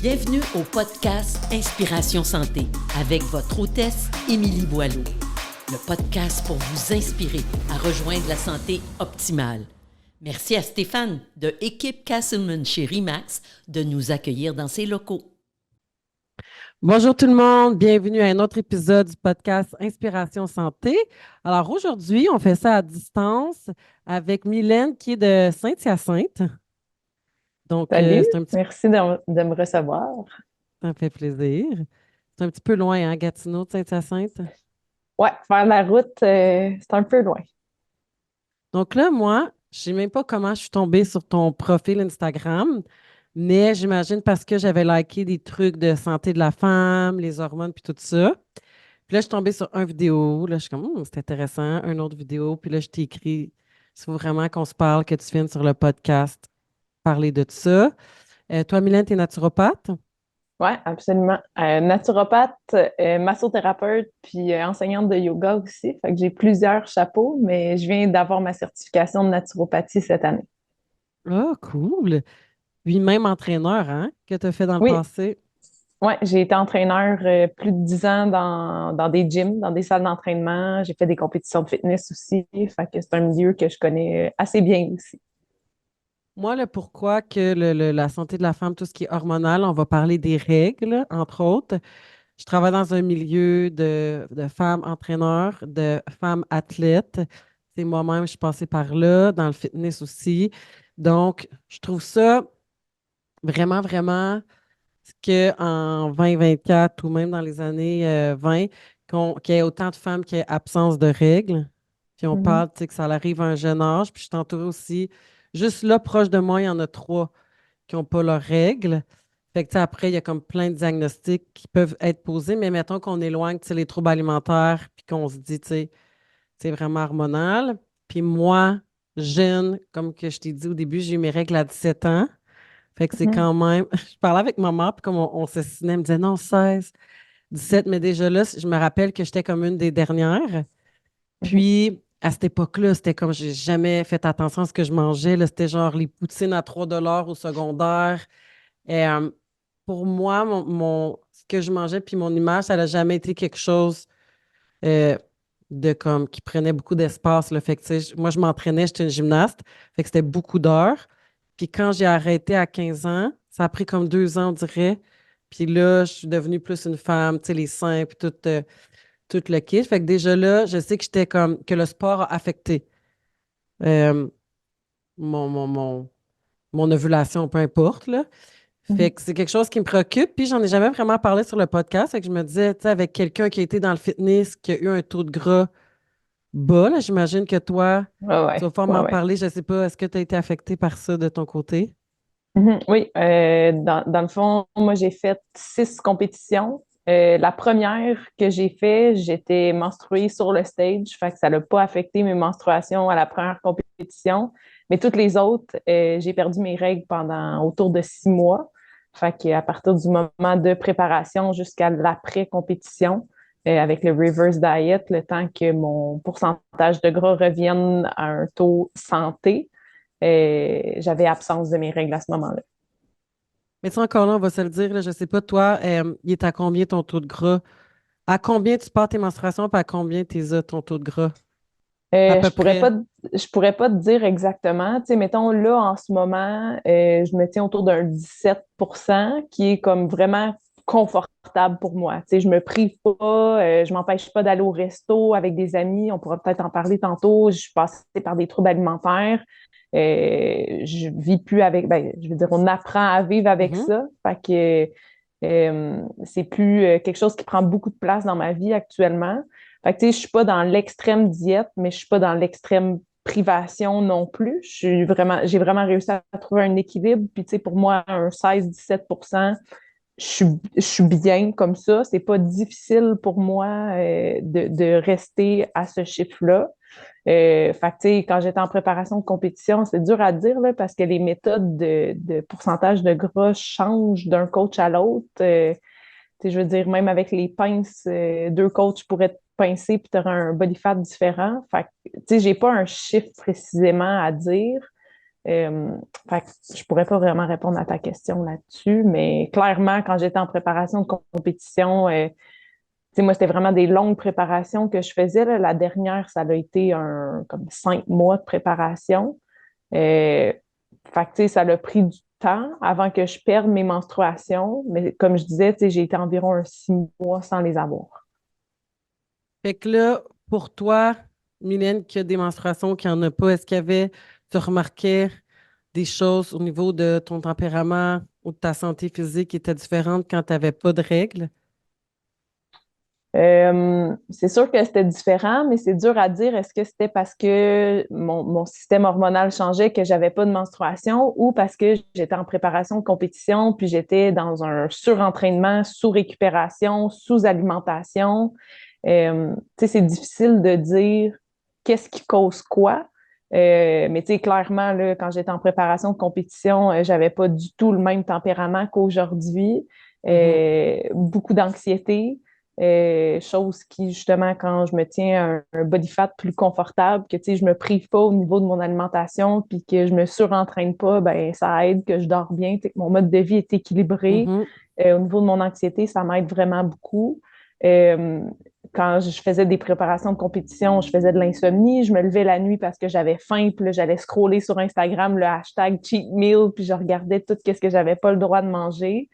Bienvenue au podcast Inspiration Santé avec votre hôtesse Émilie Boileau. Le podcast pour vous inspirer à rejoindre la santé optimale. Merci à Stéphane de Équipe Castleman chez Remax de nous accueillir dans ses locaux. Bonjour tout le monde, bienvenue à un autre épisode du podcast Inspiration Santé. Alors aujourd'hui, on fait ça à distance avec Mylène qui est de Saint-Hyacinthe. Donc, Salut, c'est un petit merci de me recevoir. ça me fait plaisir. C'est un petit peu loin, hein, Gatineau de Saint-Hyacinthe. Ouais, faire la route, c'est un peu loin. Donc là, moi, je ne sais même pas comment je suis tombée sur ton profil Instagram, mais j'imagine parce que j'avais liké des trucs de santé de la femme, les hormones, puis tout ça. Puis là, je suis tombée sur une vidéo. Là, je suis comme, c'est intéressant. Une autre vidéo. Puis là, je t'ai écrit, il faut vraiment qu'on se parle, que tu viennes sur le podcast parler de ça. Toi, Mylène, tu es naturopathe? Ouais, absolument. Naturopathe, massothérapeute, puis enseignante de yoga aussi. Fait que j'ai plusieurs chapeaux, mais je viens d'avoir ma certification de naturopathie cette année. Ah, cool. Lui-même entraîneur, hein, que tu as fait dans le Oui, passé. ouais, j'ai été entraîneur plus de 10 ans dans des gyms, dans des salles d'entraînement. J'ai fait des compétitions de fitness aussi. Fait que c'est un milieu que je connais assez bien aussi. Moi, le pourquoi que la santé de la femme, tout ce qui est hormonal, on va parler des règles, entre autres. Je travaille dans un milieu de femmes entraîneurs, de femmes athlètes. C'est moi-même, je suis passée par là, dans le fitness aussi. Donc, je trouve ça vraiment, vraiment qu'en 2024 ou même dans les années 20, qu'il y ait autant de femmes qui aient absence de règles. Puis on Mhm, parle, tu sais, que ça arrive à un jeune âge. Puis je suis entourée aussi, juste là, proche de moi, il y en a trois qui n'ont pas leurs règles. Fait que, tu sais, après, il y a comme plein de diagnostics qui peuvent être posés, mais mettons qu'on éloigne, tu sais, les troubles alimentaires, puis qu'on se dit, tu sais, c'est vraiment hormonal. Puis moi, jeune, comme que je t'ai dit au début, j'ai eu mes règles à 17 ans. Fait que c'est mhm, quand même. Je parlais avec ma mère, puis comme on s'assinait, elle me disait non, 16, 17, mais déjà là, je me rappelle que j'étais comme une des dernières. mhm, Puis à cette époque-là, c'était comme j'ai jamais fait attention à ce que je mangeais. Là, c'était genre les poutines à 3 $ au secondaire. Et, pour moi, ce que je mangeais, puis mon image, ça n'a jamais été quelque chose euh, de comme qui prenait beaucoup d'espace. Là. Fait que, tu sais, moi, je m'entraînais, j'étais une gymnaste. Fait que c'était beaucoup d'heures. Puis quand j'ai arrêté à 15 ans, ça a pris comme 2 ans, on dirait. Puis là, je suis devenue plus une femme, tu sais, les seins, puis tout le kit. Fait que déjà là, je sais que j'étais comme, que le sport a affecté euh, mon, mon, mon, mon ovulation, peu importe, là. Fait mhm. que c'est quelque chose qui me préoccupe. Puis j'en ai jamais vraiment parlé sur le podcast. Fait que je me disais, tu sais, avec quelqu'un qui a été dans le fitness, qui a eu un taux de gras bas, là, j'imagine que toi, Ouais, tu ouais, vas pouvoir ouais, m'en ouais. parler. Je sais pas, est-ce que tu as été affecté par ça de ton côté? Oui, dans le fond, moi, j'ai fait 6 compétitions. La première que j'ai fait, j'étais menstruée sur le stage, fait que ça n'a pas affecté mes menstruations à la première compétition. Mais toutes les autres, j'ai perdu mes règles pendant autour de 6 mois. Fait qu'à partir du moment de préparation jusqu'à l'après-compétition, avec le reverse diet, le temps que mon pourcentage de gras revienne à un taux santé, j'avais absence de mes règles à ce moment-là. Mais tu sais, encore là, on va se le dire, là, je sais pas, toi, il est à combien ton taux de gras? À combien tu pars tes menstruations, puis à combien tu as ton taux de gras? À peu près. Je pourrais pas te dire exactement. Tu sais, mettons, là, en ce moment, je me tiens autour d'un 17% qui est comme vraiment confortable pour moi. Tu sais, je me prive pas, je m'empêche pas d'aller au resto avec des amis. On pourra peut-être en parler tantôt. Je suis passée par des troubles alimentaires. Je vis plus avec, ben, je veux dire, on apprend à vivre avec Mhm. ça. Fait que c'est plus quelque chose qui prend beaucoup de place dans ma vie actuellement. Fait que, tu sais, je suis pas dans l'extrême diète, mais je suis pas dans l'extrême privation non plus. J'ai vraiment réussi à trouver un équilibre. Puis, tu sais, pour moi, un 16-17%, je suis bien comme ça. C'est pas difficile pour moi de rester à ce chiffre-là. Fait que, tu sais, quand j'étais en préparation de compétition, c'est dur à dire, là, parce que les méthodes de pourcentage de gras changent d'un coach à l'autre. Tu sais, je veux dire, même avec les pinces, 2 coachs pourraient te pincer puis tu auras un body fat différent. Fait que, tu sais, j'ai pas un chiffre précisément à dire, Fait que je pourrais pas vraiment répondre à ta question là-dessus, mais clairement, quand j'étais en préparation de compétition, tu sais, moi, c'était vraiment des longues préparations que je faisais, là. La dernière, ça a été comme 5 mois de préparation. Fait que, tu sais, ça a pris du temps avant que je perde mes menstruations. Mais comme je disais, tu sais, j'ai été environ 6 mois sans les avoir. Fait que là, pour toi, Mylène, qui a des menstruations, qui n'en a pas, est-ce qu'il y avait, tu remarquais des choses au niveau de ton tempérament ou de ta santé physique qui étaient différentes quand tu n'avais pas de règles? C'est sûr que c'était différent, mais c'est dur à dire. Est-ce que c'était parce que mon système hormonal changeait, que j'avais pas de menstruation, ou parce que j'étais en préparation de compétition, puis j'étais dans un surentraînement, sous-récupération, sous-alimentation. Tu sais, c'est difficile de dire qu'est-ce qui cause quoi. Mais tu sais, clairement, là, quand j'étais en préparation de compétition, j'avais pas du tout le même tempérament qu'aujourd'hui. Mhm. Beaucoup d'anxiété. Chose qui, justement, quand je me tiens un body fat plus confortable, que, tu sais, je me prive pas au niveau de mon alimentation, puis que je me surentraîne pas, ben ça aide, que je dors bien, tu sais, que mon mode de vie est équilibré. Mhm. Au niveau de mon anxiété, ça m'aide vraiment beaucoup. Euh, Quand je faisais des préparations de compétition, je faisais de l'insomnie. Je me levais la nuit parce que j'avais faim, puis là, j'allais scroller sur Instagram le hashtag cheat meal, puis je regardais tout ce que j'avais pas le droit de manger.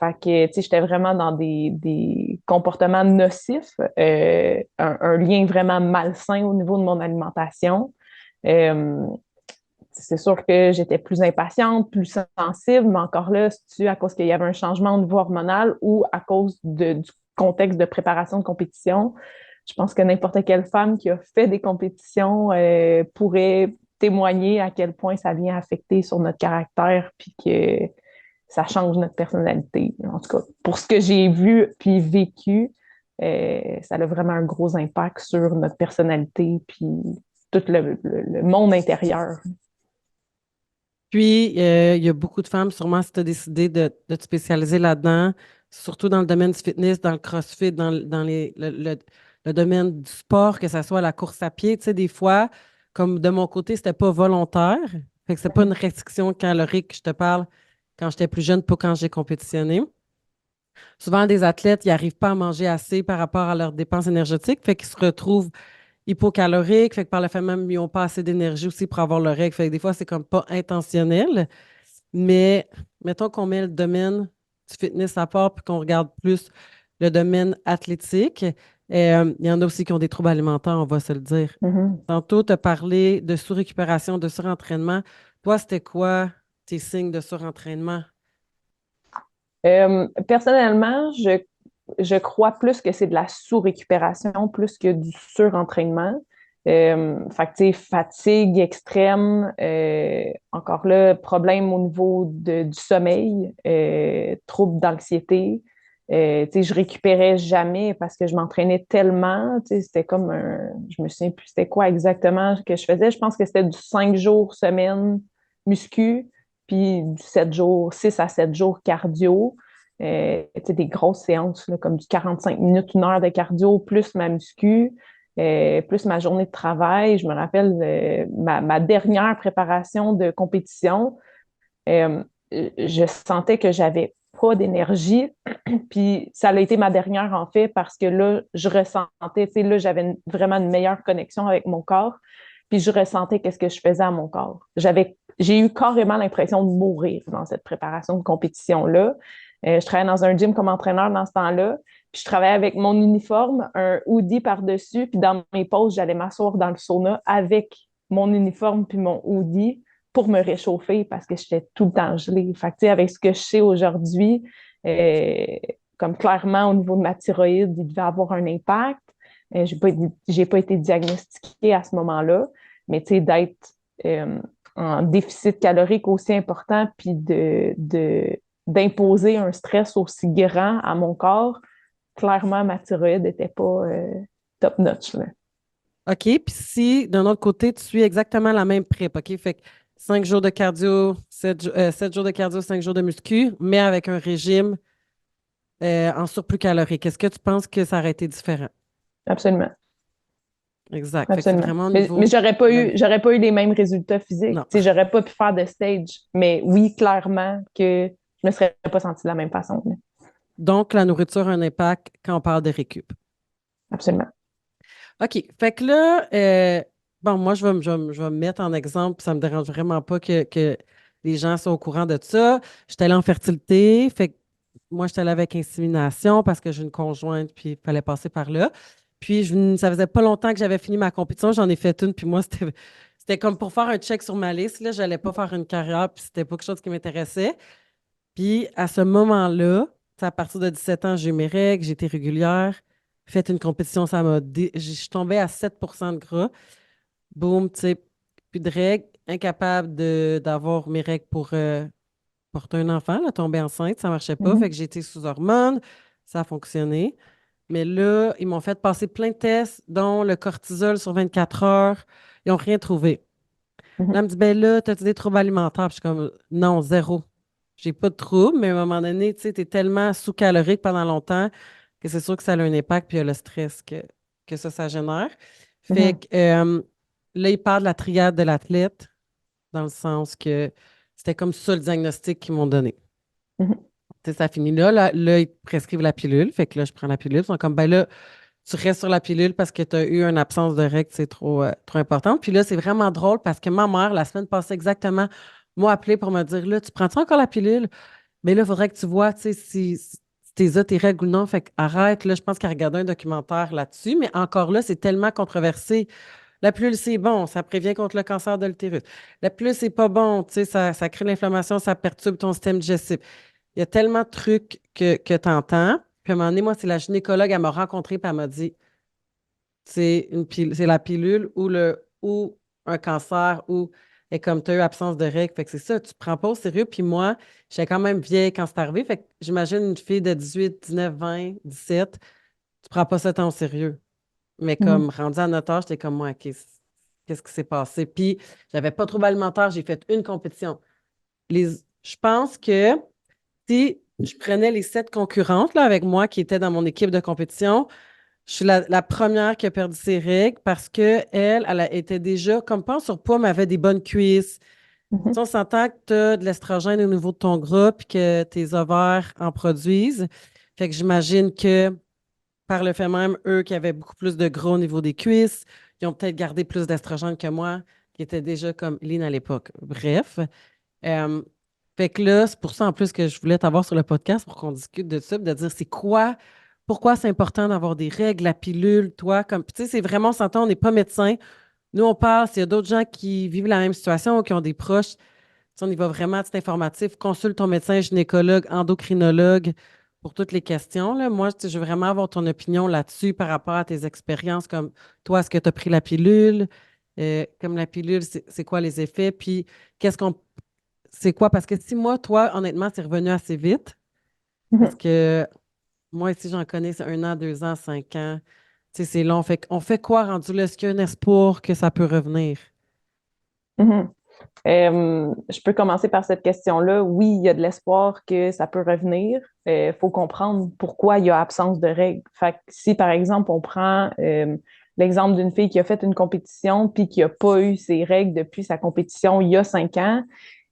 Fait que, tu sais, j'étais vraiment dans des comportements nocifs, un lien vraiment malsain au niveau de mon alimentation. Euh, c'est sûr que j'étais plus impatiente, plus sensible, mais encore là, c'est-tu à cause qu'il y avait un changement au niveau hormonal ou à cause du contexte de préparation de compétition? Je pense que n'importe quelle femme qui a fait des compétitions pourrait témoigner à quel point ça vient affecter sur notre caractère, puis que ça change notre personnalité. En tout cas, pour ce que j'ai vu puis vécu, ça a vraiment un gros impact sur notre personnalité puis tout le monde intérieur. Puis, il y a beaucoup de femmes, sûrement, si tu as décidé de te spécialiser là-dedans, surtout dans le domaine du fitness, dans le CrossFit, le domaine du sport, que ce soit la course à pied. Tu sais, des fois, comme de mon côté, c'était pas volontaire. Fait que c'est pas une restriction calorique que je te parle quand j'étais plus jeune, pas quand j'ai compétitionné. Souvent, des athlètes, ils n'arrivent pas à manger assez par rapport à leurs dépenses énergétiques, fait qu'ils se retrouvent hypocaloriques, fait que par le fait même, ils n'ont pas assez d'énergie aussi pour avoir leur règle. Fait que des fois, c'est comme pas intentionnel. Mais mettons qu'on met le domaine du fitness à part puis qu'on regarde plus le domaine athlétique. Il y en a aussi qui ont des troubles alimentaires, on va se le dire. Mhm. Tantôt, tu as parlé de sous-récupération, de surentraînement. Toi, c'était quoi tes signes de surentraînement? Personnellement, je crois plus que c'est de la sous-récupération plus que du surentraînement. Fait que, tu sais, fatigue extrême, encore là, problème au niveau du sommeil, troubles d'anxiété. Tu sais, je récupérais jamais parce que je m'entraînais tellement. Tu sais, c'était comme je me souviens plus c'était quoi exactement que je faisais. Je pense que c'était du 5 jours semaine muscu, puis du 7 jours, 6 à 7 jours cardio. Tu sais, des grosses séances, là, comme du 45 minutes, 1 heure de cardio, plus ma muscu, plus ma journée de travail. Je me rappelle ma dernière préparation de compétition, euh, je sentais que j'avais pas d'énergie. Puis ça a été ma dernière, en fait, parce que là, je ressentais, tu sais, là, j'avais vraiment une meilleure connexion avec mon corps. Puis je ressentais qu'est-ce que je faisais à mon corps. J'ai eu carrément l'impression de mourir dans cette préparation de compétition-là. Je travaillais dans un gym comme entraîneur dans ce temps-là. Puis je travaillais avec mon uniforme, un hoodie par-dessus. Puis dans mes pauses, j'allais m'asseoir dans le sauna avec mon uniforme puis mon hoodie pour me réchauffer parce que j'étais tout le temps gelée. Fait que, tu sais, avec ce que je sais aujourd'hui, euh, comme clairement au niveau de ma thyroïde, il devait avoir un impact. J'ai pas été diagnostiquée à ce moment-là, mais tu sais, d'être euh, en déficit calorique aussi important, puis d'imposer un stress aussi grand à mon corps, clairement, ma thyroïde n'était pas top notch, là. OK. Puis si, d'un autre côté, tu suis exactement la même prep, OK? Fait que 5 jours de cardio, 7 jours de cardio, 5 jours de muscu, mais avec un régime en surplus calorique. Est-ce que tu penses que ça aurait été différent? Absolument. Exact. Fait que c'est Absolument. vraiment au Mais niveau de la vie. j'aurais pas eu les mêmes résultats physiques. Non. Tu sais, j'aurais pas pu faire de stage. Mais oui, clairement que je me serais pas sentie de la même façon. Là. Donc, la nourriture a un impact quand on parle de récup. Absolument. OK. Fait que là, bon, moi, je vais me mettre en exemple, ça me dérange vraiment pas que les gens soient au courant de ça. J'étais allée en fertilité, fait que moi, j'étais allée avec insémination parce que j'ai une conjointe, puis il fallait passer par là. Puis, ça faisait pas longtemps que j'avais fini ma compétition, j'en ai fait une, puis moi, c'était comme pour faire un check sur ma liste, là, j'allais pas faire une carrière, puis c'était pas quelque chose qui m'intéressait. Puis, à ce moment-là, tu sais, à partir de 17 ans, j'ai eu mes règles, j'étais régulière. Fait une compétition, je suis tombée à 7% de gras. Boum, tu sais, plus de règles, incapable d'avoir mes règles pour porter un enfant, là, tomber enceinte, ça marchait pas. Fait Mhm. que j'ai été sous hormones, ça a fonctionné. Mais là, ils m'ont fait passer plein de tests, dont le cortisol sur 24 heures. Ils n'ont rien trouvé. Là, Mhm. elle me dit, ben là, t'as-tu des troubles alimentaires? Puis je suis comme, non, zéro. J'ai pas de troubles, mais à un moment donné, tu sais, t'es tellement sous-calorique pendant longtemps que c'est sûr que ça a un impact, puis il y a le stress que ça génère. Fait Mhm. que là, il parle de la triade de l'athlète, dans le sens que c'était comme ça le diagnostic qu'ils m'ont donné. Mhm. Tu sais, ça finit là, là, ils prescrivent la pilule. Fait que là, je prends la pilule. Ils sont comme, ben là, tu restes sur la pilule parce que tu as eu une absence de règles, c'est trop important. Puis là, c'est vraiment drôle parce que ma mère, la semaine passée exactement, m'a appelé pour me dire, là, tu prends-tu encore la pilule? Mais là, il faudrait que tu vois, tu sais, si t'es tes règles ou non. Fait que arrête. Là, je pense qu'elle a regardé un documentaire là-dessus. Mais encore là, c'est tellement controversé. La pilule, c'est bon, ça prévient contre le cancer de l'utérus. La pilule, c'est pas bon, tu sais, ça crée l'inflammation, ça perturbe ton système digestif. Il y a tellement de trucs que tu entends. Puis à un moment donné, moi, c'est la gynécologue, elle m'a rencontrée, puis elle m'a dit, c'est la pilule ou un cancer ou et comme tu as eu absence de règles. Fait que c'est ça, tu prends pas au sérieux. Puis moi, j'étais quand même vieille quand c'est arrivé. Fait que j'imagine une fille de 18, 19, 20, 17, tu prends pas ça tant au sérieux. Mais Mhm. comme rendu à notre âge, j'étais comme moi, qu'est-ce qui s'est passé? Puis j'avais pas de trouble alimentaire, j'ai fait une compétition. Je pense que si je prenais les 7 concurrentes là, avec moi qui étaient dans mon équipe de compétition, je suis la première qui a perdu ses règles parce qu'elle, elle a été déjà, comme pas en surpoids, mais avait des bonnes cuisses. Mhm. Si on s'entend que tu as de l'estrogène au niveau de ton gras puis que tes ovaires en produisent. Fait que j'imagine que par le fait même, eux qui avaient beaucoup plus de gras au niveau des cuisses, ils ont peut-être gardé plus d'estrogène que moi, qui était déjà comme lean à l'époque. Bref. euh, Fait que là, c'est pour ça en plus que je voulais t'avoir sur le podcast pour qu'on discute de ça, puis de dire c'est quoi, pourquoi c'est important d'avoir des règles, la pilule, toi, comme, tu sais, c'est vraiment, on s'entend, on n'est pas médecin. Nous, on parle, s'il y a d'autres gens qui vivent la même situation ou qui ont des proches, tu sais, on y va vraiment à titre informatif. Consulte ton médecin, gynécologue, endocrinologue pour toutes les questions. Là. Moi, tu sais, je veux vraiment avoir ton opinion là-dessus par rapport à tes expériences, comme toi, est-ce que tu as pris la pilule? Comme la pilule, c'est quoi les effets? Puis, qu'est-ce qu'on c'est quoi? Parce que si moi, toi, honnêtement, c'est revenu assez vite. Parce Mhm. que moi, ici, j'en connais, c'est 1 an, 2 ans, 5 ans. Tu sais, c'est long. Fait on fait quoi rendu là? Est-ce qu'il y a un espoir que ça peut revenir? Mhm. Je peux commencer par cette question-là. Oui, il y a de l'espoir que ça peut revenir. Il faut comprendre pourquoi il y a absence de règles. Fait que si, par exemple, on prend l'exemple d'une fille qui a fait une compétition puis qui n'a pas eu ses règles depuis sa compétition il y a 5 ans,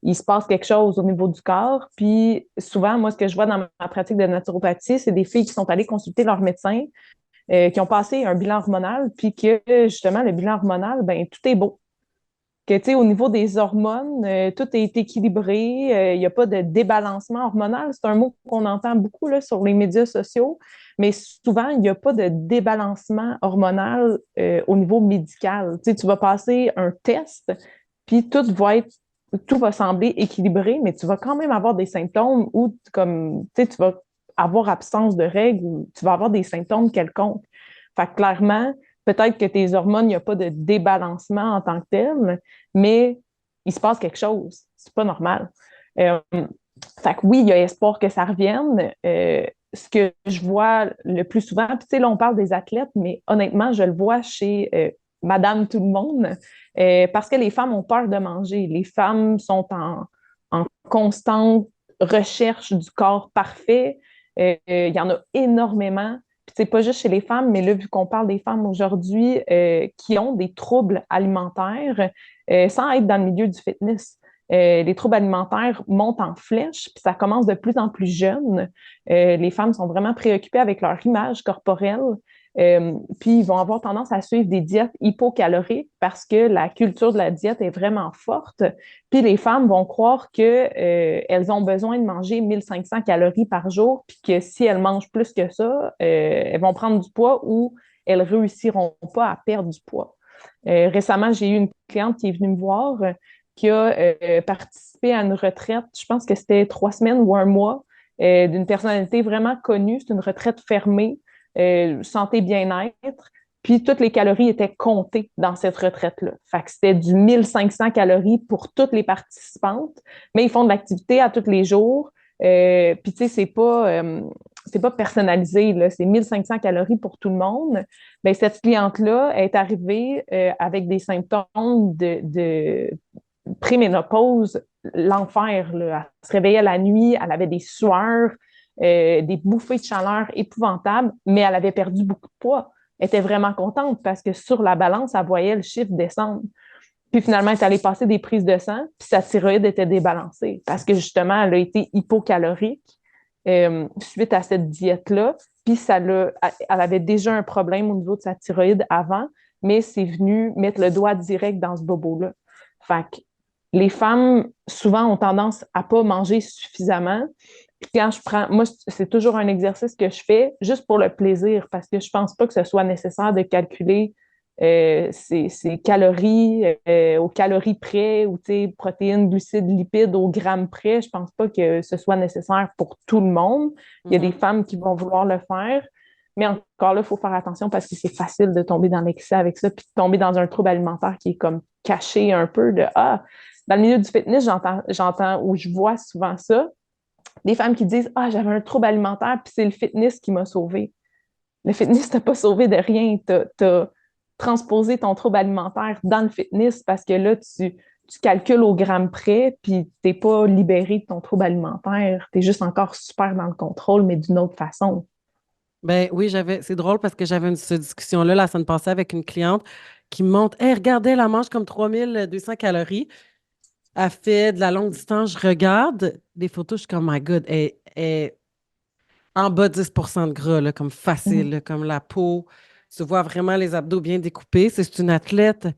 il se passe quelque chose au niveau du corps. Puis souvent, moi, ce que je vois dans ma pratique de naturopathie, c'est des filles qui sont allées consulter leur médecin, qui ont passé un bilan hormonal, puis que justement, le bilan hormonal, ben tout est beau que, tu sais, au niveau des hormones, tout est équilibré, il n'y a pas de débalancement hormonal. C'est un mot qu'on entend beaucoup là, sur les médias sociaux, mais souvent, il n'y a pas de débalancement hormonal au niveau médical. Tu sais, tu vas passer un test, puis tout va sembler équilibré, mais tu vas quand même avoir des symptômes ou comme, tu sais, tu vas avoir absence de règles ou tu vas avoir des symptômes quelconques. Fait que clairement, peut-être que tes hormones, il n'y a pas de débalancement en tant que tel, mais il se passe quelque chose. C'est pas normal. Euh, Fait que oui, il y a espoir que ça revienne. Ce que je vois le plus souvent, puis tu sais, là, on parle des athlètes, mais honnêtement, je le vois chez Madame tout le monde, parce que les femmes ont peur de manger. Les femmes sont en constante recherche du corps parfait. Il y en a énormément. Puis c'est pas juste chez les femmes, mais là, vu qu'on parle des femmes aujourd'hui qui ont des troubles alimentaires, sans être dans le milieu du fitness. Les troubles alimentaires montent en flèche, puis ça commence de plus en plus jeune. Les femmes sont vraiment préoccupées avec leur image corporelle. Puis ils vont avoir tendance à suivre des diètes hypocaloriques parce que la culture de la diète est vraiment forte. Puis les femmes vont croire que elles ont besoin de manger 1500 calories par jour, puis que si elles mangent plus que ça, elles vont prendre du poids ou elles réussiront pas à perdre du poids. Récemment, j'ai eu une cliente qui est venue me voir qui a participé à une retraite, je pense que c'était 3 semaines ou un mois, d'une personnalité vraiment connue. C'est une retraite fermée, santé bien-être. Puis toutes les calories étaient comptées dans cette retraite-là. Fait que c'était du 1500 calories pour toutes les participantes, mais ils font de l'activité à tous les jours. Puis tu sais, c'est pas personnalisé, là, c'est 1500 calories pour tout le monde. Bien, cette cliente-là est arrivée avec des symptômes de préménopause, l'enfer, là. Elle se réveillait la nuit, elle avait des sueurs, des bouffées de chaleur épouvantables, mais elle avait perdu beaucoup de poids. Elle était vraiment contente parce que sur la balance, elle voyait le chiffre descendre. Puis finalement, elle est allée passer des prises de sang, puis sa thyroïde était débalancée parce que justement, elle a été hypocalorique suite à cette diète-là. Puis elle avait déjà un problème au niveau de sa thyroïde avant, mais c'est venu mettre le doigt direct dans ce bobo-là. Fait que les femmes, souvent, ont tendance à pas manger suffisamment. Puis quand moi, c'est toujours un exercice que je fais juste pour le plaisir, parce que je pense pas que ce soit nécessaire de calculer ces calories aux calories près ou protéines, glucides, lipides au gramme près. Je pense pas que ce soit nécessaire pour tout le monde. Il y a des femmes qui vont vouloir le faire, mais encore là, il faut faire attention parce que c'est facile de tomber dans l'excès avec ça, puis de tomber dans un trouble alimentaire qui est comme caché un peu de dans le milieu du fitness, j'entends ou je vois souvent ça, des femmes qui disent j'avais un trouble alimentaire, puis c'est le fitness qui m'a sauvée. Le fitness t'a pas sauvé de rien. T'as transposé ton trouble alimentaire dans le fitness parce que là, tu calcules au gramme près, puis t'es pas libéré de ton trouble alimentaire. T'es juste encore super dans le contrôle, mais d'une autre façon. Ben oui, c'est drôle parce que j'avais cette discussion-là la semaine passée avec une cliente qui me montre, hey, regardez, elle mange comme 3200 calories. Elle fait de la longue distance. Je regarde les photos, je suis comme, my God, elle est en bas de 10% de gras, là, comme facile, Mhm. là, comme la peau. Tu vois vraiment les abdos bien découpés. C'est une athlète,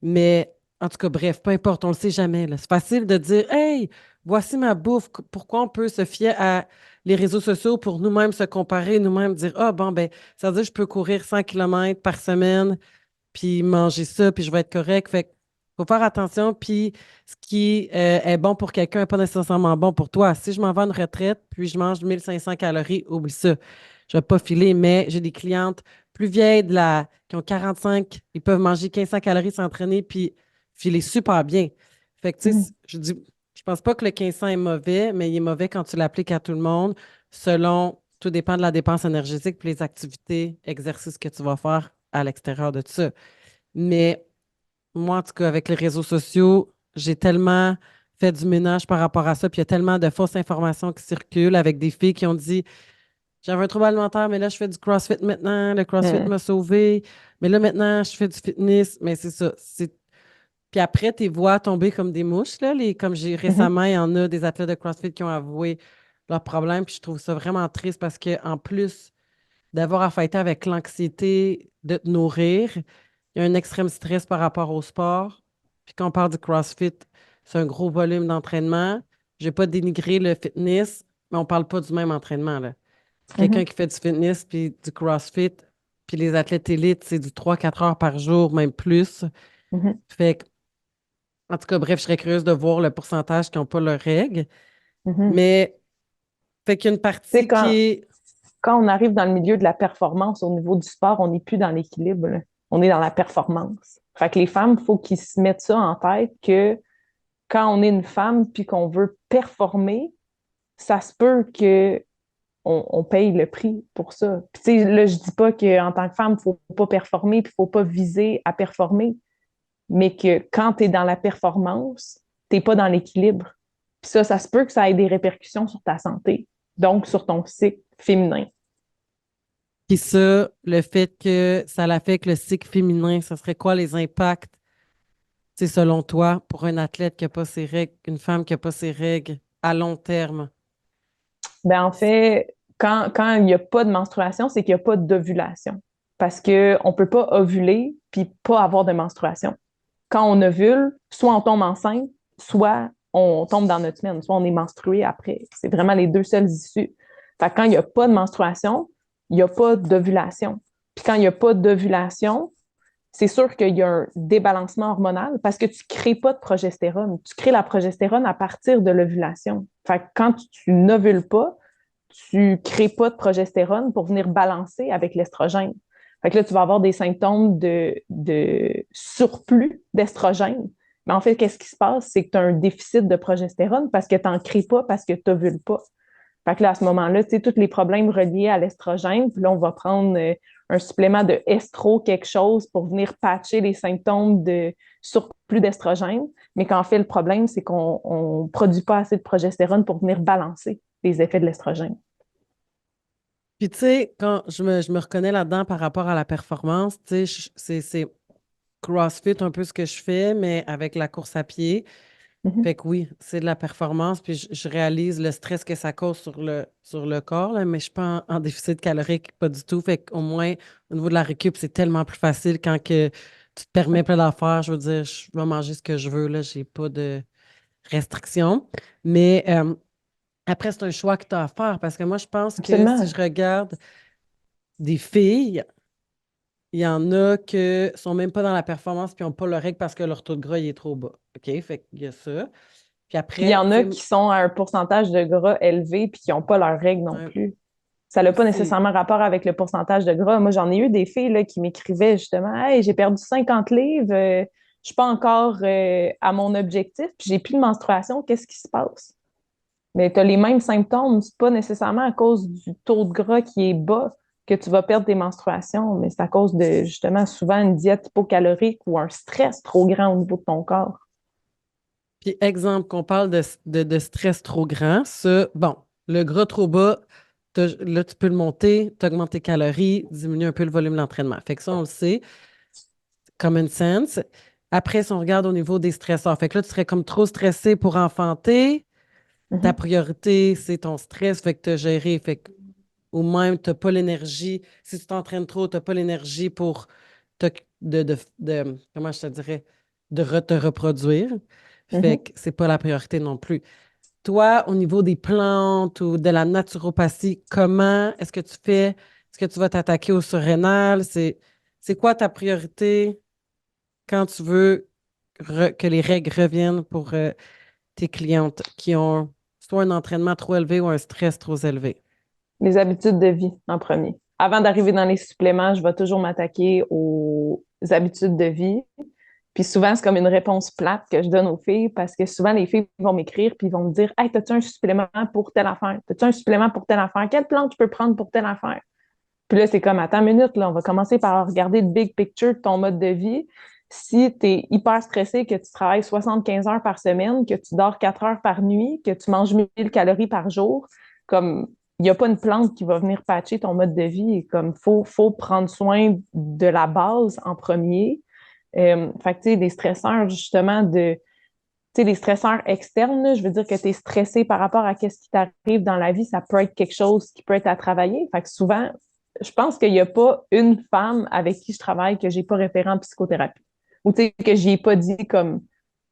mais en tout cas, bref, peu importe, on le sait jamais, là. C'est facile de dire, hey, voici ma bouffe. Pourquoi on peut se fier à les réseaux sociaux pour nous-mêmes se comparer, nous-mêmes dire, bon, ben, ça veut dire que je peux courir 100 km par semaine, puis manger ça, puis je vais être correct. Fait que faut faire attention, puis ce qui est bon pour quelqu'un n'est pas nécessairement bon pour toi. Si je m'en vais à une retraite, puis je mange 1500 calories, oublie ça. Je ne vais pas filer, mais j'ai des clientes plus vieilles qui ont 45, ils peuvent manger 1500 calories, s'entraîner, puis filer super bien. Fait que, tu sais, Mhm. je pense pas que le 1500 est mauvais, mais il est mauvais quand tu l'appliques à tout le monde, tout dépend de la dépense énergétique, puis les activités, exercices que tu vas faire à l'extérieur de ça. Mais moi, en tout cas, avec les réseaux sociaux, j'ai tellement fait du ménage par rapport à ça. Puis il y a tellement de fausses informations qui circulent avec des filles qui ont dit j'avais un trouble alimentaire, mais là, je fais du CrossFit maintenant. Le CrossFit Mhm. m'a sauvé. Mais là, maintenant, je fais du fitness. Mais c'est ça. Puis après, tu les vois tomber comme des mouches. Là, comme j'ai Mhm. récemment, il y en a des athlètes de CrossFit qui ont avoué leurs problèmes. Puis je trouve ça vraiment triste parce qu'en plus d'avoir à fighter avec l'anxiété de te nourrir, il y a un extrême stress par rapport au sport. Puis quand on parle du CrossFit, c'est un gros volume d'entraînement. Je ne vais pas dénigrer le fitness, mais on ne parle pas du même entraînement, là. Quelqu'un Mhm. qui fait du fitness puis du CrossFit, puis les athlètes élites, c'est du 3-4 heures par jour, même plus. Mhm. Fait que, en tout cas, bref, je serais curieuse de voir le pourcentage qui n'ont pas leurs règles. Mhm. Mais, fait qu'il y a une Tu sais, partie qui est. quand on arrive dans le milieu de la performance au niveau du sport, on n'est plus dans l'équilibre, là. On est dans la performance. Fait que les femmes, il faut qu'ils se mettent ça en tête que quand on est une femme puis qu'on veut performer, ça se peut que on paye le prix pour ça. Puis tu sais, là, je dis pas qu'en tant que femme, il faut pas performer puis il faut pas viser à performer, mais que quand tu es dans la performance, t'es pas dans l'équilibre. Puis ça se peut que ça ait des répercussions sur ta santé, donc sur ton cycle féminin. Puis ça, le fait que ça l'affecte le cycle féminin, ce serait quoi les impacts, tu sais, selon toi, pour un athlète qui n'a pas ses règles, une femme qui n'a pas ses règles à long terme? Ben, en fait, quand il n'y a pas de menstruation, c'est qu'il n'y a pas d'ovulation. Parce qu'on ne peut pas ovuler puis pas avoir de menstruation. Quand on ovule, soit on tombe enceinte, soit on tombe dans notre semaine, soit on est menstrué après. C'est vraiment les deux seules issues. Fait que quand il n'y a pas de menstruation, il n'y a pas d'ovulation. Puis quand il n'y a pas d'ovulation, c'est sûr qu'il y a un débalancement hormonal parce que tu ne crées pas de progestérone. Tu crées la progestérone à partir de l'ovulation. Fait que quand tu n'ovules pas, tu ne crées pas de progestérone pour venir balancer avec l'estrogène. Fait que là, tu vas avoir des symptômes de surplus d'estrogène. Mais en fait, qu'est-ce qui se passe? C'est que tu as un déficit de progestérone parce que tu n'en crées pas, parce que tu n'ovules pas. Fait que là, à ce moment-là, tu sais, tous les problèmes reliés à l'estrogène, puis là, on va prendre un supplément de estro quelque chose pour venir patcher les symptômes de surplus d'estrogène. Mais qu'en fait, le problème, c'est qu'on ne produit pas assez de progestérone pour venir balancer les effets de l'estrogène. Puis, tu sais, quand je me reconnais là-dedans par rapport à la performance, tu sais, c'est CrossFit un peu ce que je fais, mais avec la course à pied. Mhm. Fait que oui, c'est de la performance, puis je réalise le stress que ça cause sur le corps, là, mais je suis pas en déficit calorique, pas du tout. Fait qu'au moins, au niveau de la récup, c'est tellement plus facile quand que tu te permets plein d'affaires. Je veux dire, je vais manger ce que je veux, là, j'ai pas de restrictions. Mais après, c'est un choix que tu as à faire parce que moi, je pense que si je Absolument. regarde des filles, il y en a qui sont même pas dans la performance puis n'ont pas leur règle parce que leur taux de gras il est trop bas. OK? Fait qu'il y a ça. Puis Puis il y après, en tu a sais, qui sont à un pourcentage de gras élevé puis qui n'ont pas leurs règles non ouais, plus. Ça n'a pas aussi. nécessairement rapport avec le pourcentage de gras. Moi, j'en ai eu des filles là, qui m'écrivaient justement: Hey, j'ai perdu 50 livres, je ne suis pas encore à mon objectif, puis j'ai plus de menstruation, qu'est-ce qui se passe? Mais tu as les mêmes symptômes. C'est pas nécessairement à cause du taux de gras qui est bas que tu vas perdre tes menstruations, mais c'est à cause de justement souvent une diète hypocalorique ou un stress trop grand au niveau de ton corps. Puis exemple, qu'on parle de stress trop grand, ça, bon, le gras trop bas, là, tu peux le monter, tu augmentes tes calories, diminuer un peu le volume d'entraînement. Fait que ça, on le sait, common sense. Après, si on regarde au niveau des stresseurs, fait que là, tu serais comme trop stressé pour enfanter. Ta Mhm. priorité, c'est ton stress, fait que tu as géré, fait que, ou même, tu n'as pas l'énergie. Si tu t'entraînes trop, tu n'as pas l'énergie pour comment je te dirais, te reproduire. Fait Mhm. que c'est pas la priorité non plus. Toi, au niveau des plantes ou de la naturopathie, comment est-ce que tu fais? Est-ce que tu vas t'attaquer au surrénal? C'est quoi ta priorité quand tu veux que les règles reviennent pour tes clientes qui ont soit un entraînement trop élevé ou un stress trop élevé? Les habitudes de vie en premier. Avant d'arriver dans les suppléments, je vais toujours m'attaquer aux habitudes de vie. Puis souvent, c'est comme une réponse plate que je donne aux filles parce que souvent, les filles vont m'écrire puis vont me dire: Hey, as-tu un supplément pour telle affaire? As-tu un supplément pour telle affaire? Quelle plante tu peux prendre pour telle affaire? Puis là, c'est comme: attends une minute, là, on va commencer par regarder le big picture de ton mode de vie. Si tu es hyper stressé, que tu travailles 75 heures par semaine, que tu dors 4 heures par nuit, que tu manges 1000 calories par jour, comme il n'y a pas une plante qui va venir patcher ton mode de vie. Comme faut prendre soin de la base en premier. Fait que, tu sais, des stresseurs, justement, tu sais, les stresseurs externes, là, je veux dire que tu es stressé par rapport à ce qui t'arrive dans la vie, ça peut être quelque chose qui peut être à travailler. Fait que souvent, je pense qu'il n'y a pas une femme avec qui je travaille que j'ai pas référent en psychothérapie. Ou tu sais, que j'y ai pas dit comme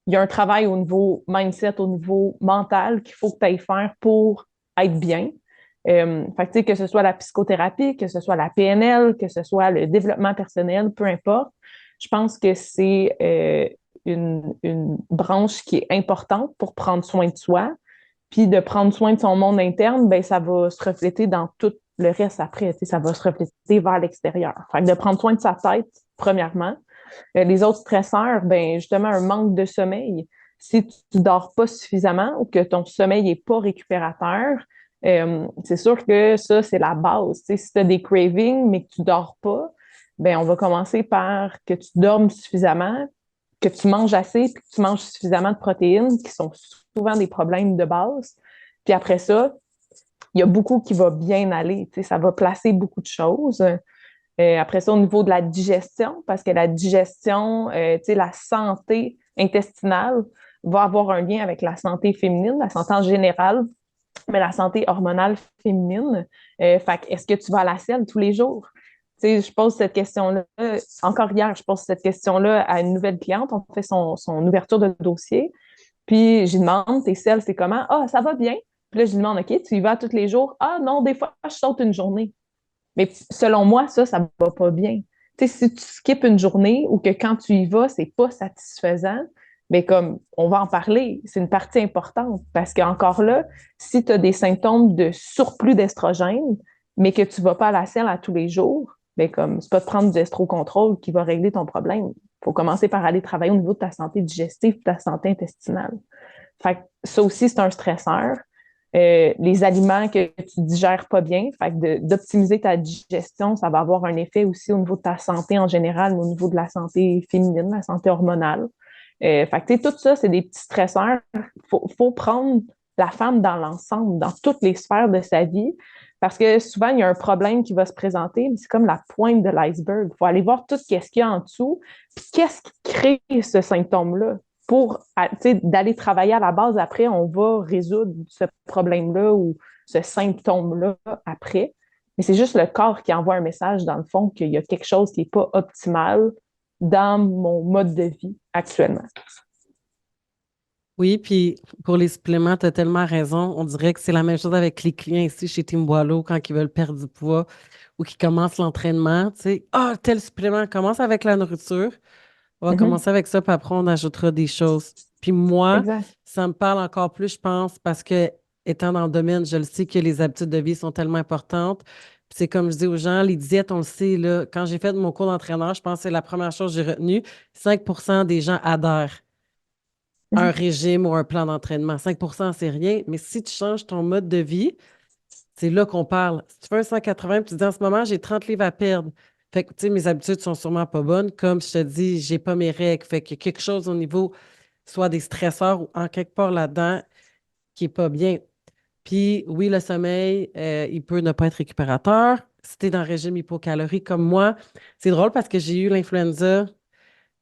il y a un travail au niveau mindset, au niveau mental qu'il faut que tu ailles faire pour être bien. Fait que, tu sais, que ce soit la psychothérapie, que ce soit la PNL, que ce soit le développement personnel, peu importe, je pense que c'est une branche qui est importante pour prendre soin de soi. Puis de prendre soin de son monde interne, ben, ça va se refléter dans tout le reste après. Tu sais, ça va se refléter vers l'extérieur. Fait que de prendre soin de sa tête, premièrement. Les autres stresseurs, ben, justement, un manque de sommeil. Si tu dors pas suffisamment ou que ton sommeil n'est pas récupérateur, c'est sûr que ça, c'est la base. Tu sais, si tu as des cravings, mais que tu dors pas, ben, on va commencer par que tu dormes suffisamment, que tu manges assez, puis que tu manges suffisamment de protéines, qui sont souvent des problèmes de base. Puis après ça, il y a beaucoup qui va bien aller. Tu sais, ça va placer beaucoup de choses. Après ça, au niveau de la digestion, parce que la digestion, tu sais, la santé intestinale va avoir un lien avec la santé féminine, la santé en général, mais la santé hormonale féminine. Fait que est-ce que tu vas à la selle tous les jours? Tu sais, je pose cette question-là, encore hier, je pose cette question-là à une nouvelle cliente. On fait son ouverture de dossier. Puis, je lui demande, tes selles, c'est comment? Ah, ça va bien. Puis là, je lui demande, OK, tu y vas tous les jours? Ah, non, des fois, je saute une journée. Mais selon moi, ça ne va pas bien. Tu sais, si tu skippes une journée ou que quand tu y vas, c'est pas satisfaisant, mais comme on va en parler, c'est une partie importante parce qu'encore là, si tu as des symptômes de surplus d'estrogène, mais que tu vas pas à la selle à tous les jours, ben comme c'est pas de prendre du estro-contrôle qui va régler ton problème. Il faut commencer par aller travailler au niveau de ta santé digestive, de ta santé intestinale. Fait que ça aussi, c'est un stresseur. Les aliments que tu digères pas bien, fait que d'optimiser ta digestion, ça va avoir un effet aussi au niveau de ta santé en général, mais au niveau de la santé féminine, la santé hormonale. Fait que, tout ça, c'est des petits stresseurs. Faut prendre la femme dans l'ensemble, dans toutes les sphères de sa vie, parce que souvent, il y a un problème qui va se présenter, mais c'est comme la pointe de l'iceberg. Il faut aller voir tout ce qu'il y a en dessous, puis qu'est-ce qui crée ce symptôme-là pour d'aller travailler à la base après, on va résoudre ce problème-là ou ce symptôme-là après. Mais c'est juste le corps qui envoie un message, dans le fond, qu'il y a quelque chose qui n'est pas optimal dans mon mode de vie actuellement. Oui, puis pour les suppléments, tu as tellement raison. On dirait que c'est la même chose avec les clients ici chez Team Boileau quand ils veulent perdre du poids ou qu'ils commencent l'entraînement. Tu sais, ah, tel supplément commence avec la nourriture. On va commencer avec ça, puis après, on ajoutera des choses. Puis moi, Exact. ça me parle encore plus, je pense, parce que étant dans le domaine, je le sais que les habitudes de vie sont tellement importantes. Puis c'est comme je dis aux gens, les diètes, on le sait, là, quand j'ai fait mon cours d'entraîneur, je pense que c'est la première chose que j'ai retenue. 5% des gens adhèrent à un régime ou un plan d'entraînement. 5%, c'est rien, mais si tu changes ton mode de vie, c'est là qu'on parle. Si tu fais un 180 puis tu dis en ce moment, j'ai 30 livres à perdre. Fait que, tu sais, mes habitudes sont sûrement pas bonnes. Comme je te dis, j'ai pas mes règles. Fait qu'il y a quelque chose au niveau, soit des stresseurs ou en quelque part là-dedans, qui est pas bien. Puis, oui, le sommeil, il peut ne pas être récupérateur. Si tu es dans le régime hypocalorique comme moi, c'est drôle parce que j'ai eu l'influenza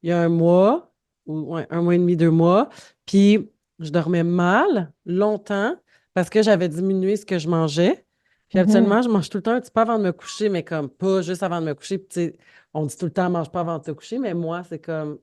il y a un mois, ou ouais, un mois et demi, 2 mois. Puis, je dormais mal longtemps parce que j'avais diminué ce que je mangeais. Puis, Mhm. habituellement, je mange tout le temps un petit peu avant de me coucher, mais comme pas juste avant de me coucher. Puis, tu sais, on dit tout le temps, mange pas avant de te coucher, mais moi, c'est comme,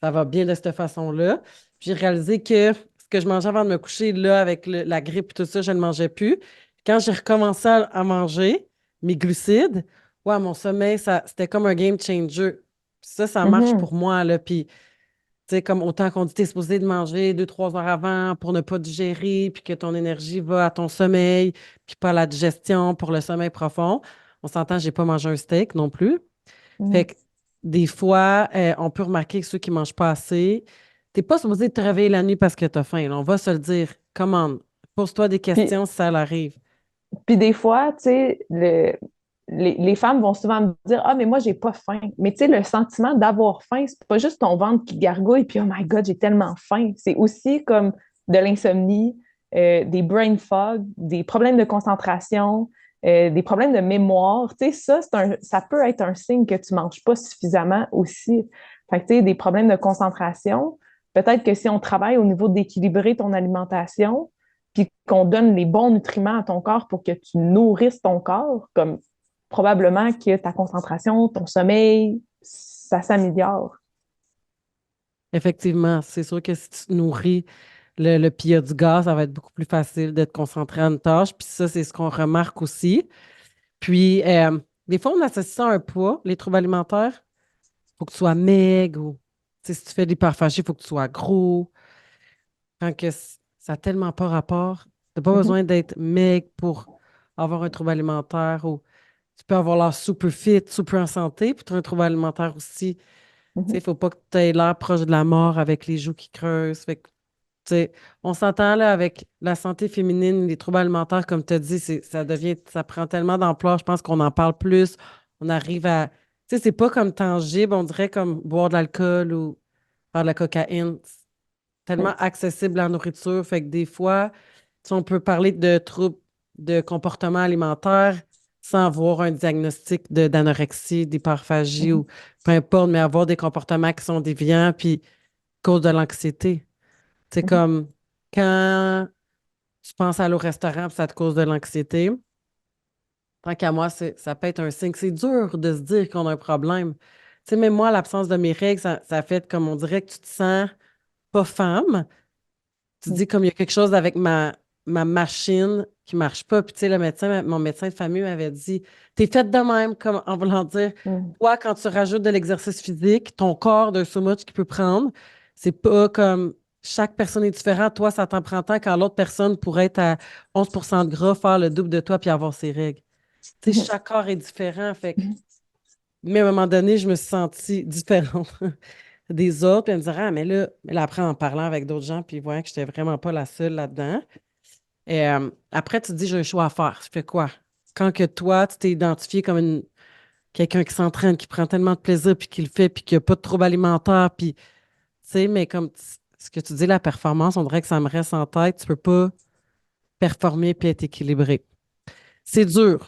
ça va bien de cette façon-là. Puis, j'ai réalisé que ce que je mangeais avant de me coucher, là, avec la grippe et tout ça, je ne le mangeais plus. Quand j'ai recommencé à manger mes glucides, ouais, mon sommeil, c'était comme un game changer. Puis ça marche Mhm. pour moi, là. Puis, tu sais, comme autant qu'on dit, t'es supposé de manger 2, 3 heures avant pour ne pas digérer, puis que ton énergie va à ton sommeil, puis pas à la digestion pour le sommeil profond. On s'entend, j'ai pas mangé un steak non plus. Fait Mhm. que des fois, on peut remarquer que ceux qui mangent pas assez, t'es pas supposé de te réveiller la nuit parce que t'as faim, là. On va se le dire. Commande. Pose-toi des Puis, questions si ça arrive. puis des fois, tu sais, les femmes vont souvent me dire, ah, mais moi, j'ai pas faim. Mais tu sais, le sentiment d'avoir faim, c'est pas juste ton ventre qui gargouille, puis oh my God, j'ai tellement faim. C'est aussi comme de l'insomnie, des brain fog, des problèmes de concentration, des problèmes de mémoire. Tu sais, ça peut être un signe que tu manges pas suffisamment aussi. Fait que, tu sais, des problèmes de concentration. Peut-être que si on travaille au niveau d'équilibrer ton alimentation, puis qu'on donne les bons nutriments à ton corps pour que tu nourrisses ton corps, comme probablement que ta concentration, ton sommeil, ça s'améliore. Effectivement, c'est sûr que si tu te nourris puis il y a du gaz, ça va être beaucoup plus facile d'être concentré à une tâche. Puis ça, c'est ce qu'on remarque aussi. Puis, des fois, on associe ça à un poids, les troubles alimentaires. Il faut que tu sois maigre ou tu sais, si tu fais de l'hyperphagie, il faut que tu sois gros. Quand que ça n'a tellement pas rapport. Tu n'as pas Mhm, besoin d'être maigre pour avoir un trouble alimentaire ou tu peux avoir l'air super fit, super en santé, puis tu as un trouble alimentaire aussi. Tu sais, mhm. il ne faut pas que tu aies l'air proche de la mort avec les joues qui creusent. Fait que, tu sais, on s'entend là avec la santé féminine, les troubles alimentaires, comme tu as dit, ça prend tellement d'ampleur. Je pense qu'on en parle plus. On arrive à. Tu sais, c'est pas comme tangible, on dirait comme boire de l'alcool ou faire de la cocaïne. C'est tellement Oui. accessible la nourriture. Fait que des fois, tu sais, on peut parler de troubles de comportement alimentaire sans avoir un diagnostic d'anorexie, d'hyperphagie ou peu importe, mais avoir des comportements qui sont déviants puis cause de l'anxiété. C'est comme quand tu penses à aller au restaurant puis ça te cause de l'anxiété, tant qu'à moi, ça peut être un signe. C'est dur de se dire qu'on a un problème. Tu sais, même moi, l'absence de mes règles, ça fait comme on dirait que tu te sens pas femme. Tu te dis comme il y a quelque chose avec ma machine qui marche pas. Puis tu sais, le médecin, mon médecin de famille m'avait dit, t'es faite de même, comme en voulant dire, Mm. toi, quand tu rajoutes de l'exercice physique, ton corps d'un so much qu'il peut prendre, c'est pas comme chaque personne est différente. Toi, ça t'en prend tant quand l'autre personne pourrait être à 11 de gras, faire le double de toi puis avoir ses règles. Tu sais, chaque corps est différent. Fait que, mais à un moment donné, je me suis sentie différente des autres. Puis elle me disait, ah, mais là, après, en parlant avec d'autres gens, puis voyant que j'étais vraiment pas la seule là-dedans. Et après, tu te dis, j'ai un choix à faire. Je fais quoi? Quand que toi, tu t'es identifié comme quelqu'un qui s'entraîne, qui prend tellement de plaisir, puis qui le fait, puis qui n'a pas de trouble alimentaire, puis, tu sais, mais comme ce que tu dis, la performance, on dirait que ça me reste en tête. Tu peux pas performer puis être équilibré. C'est dur.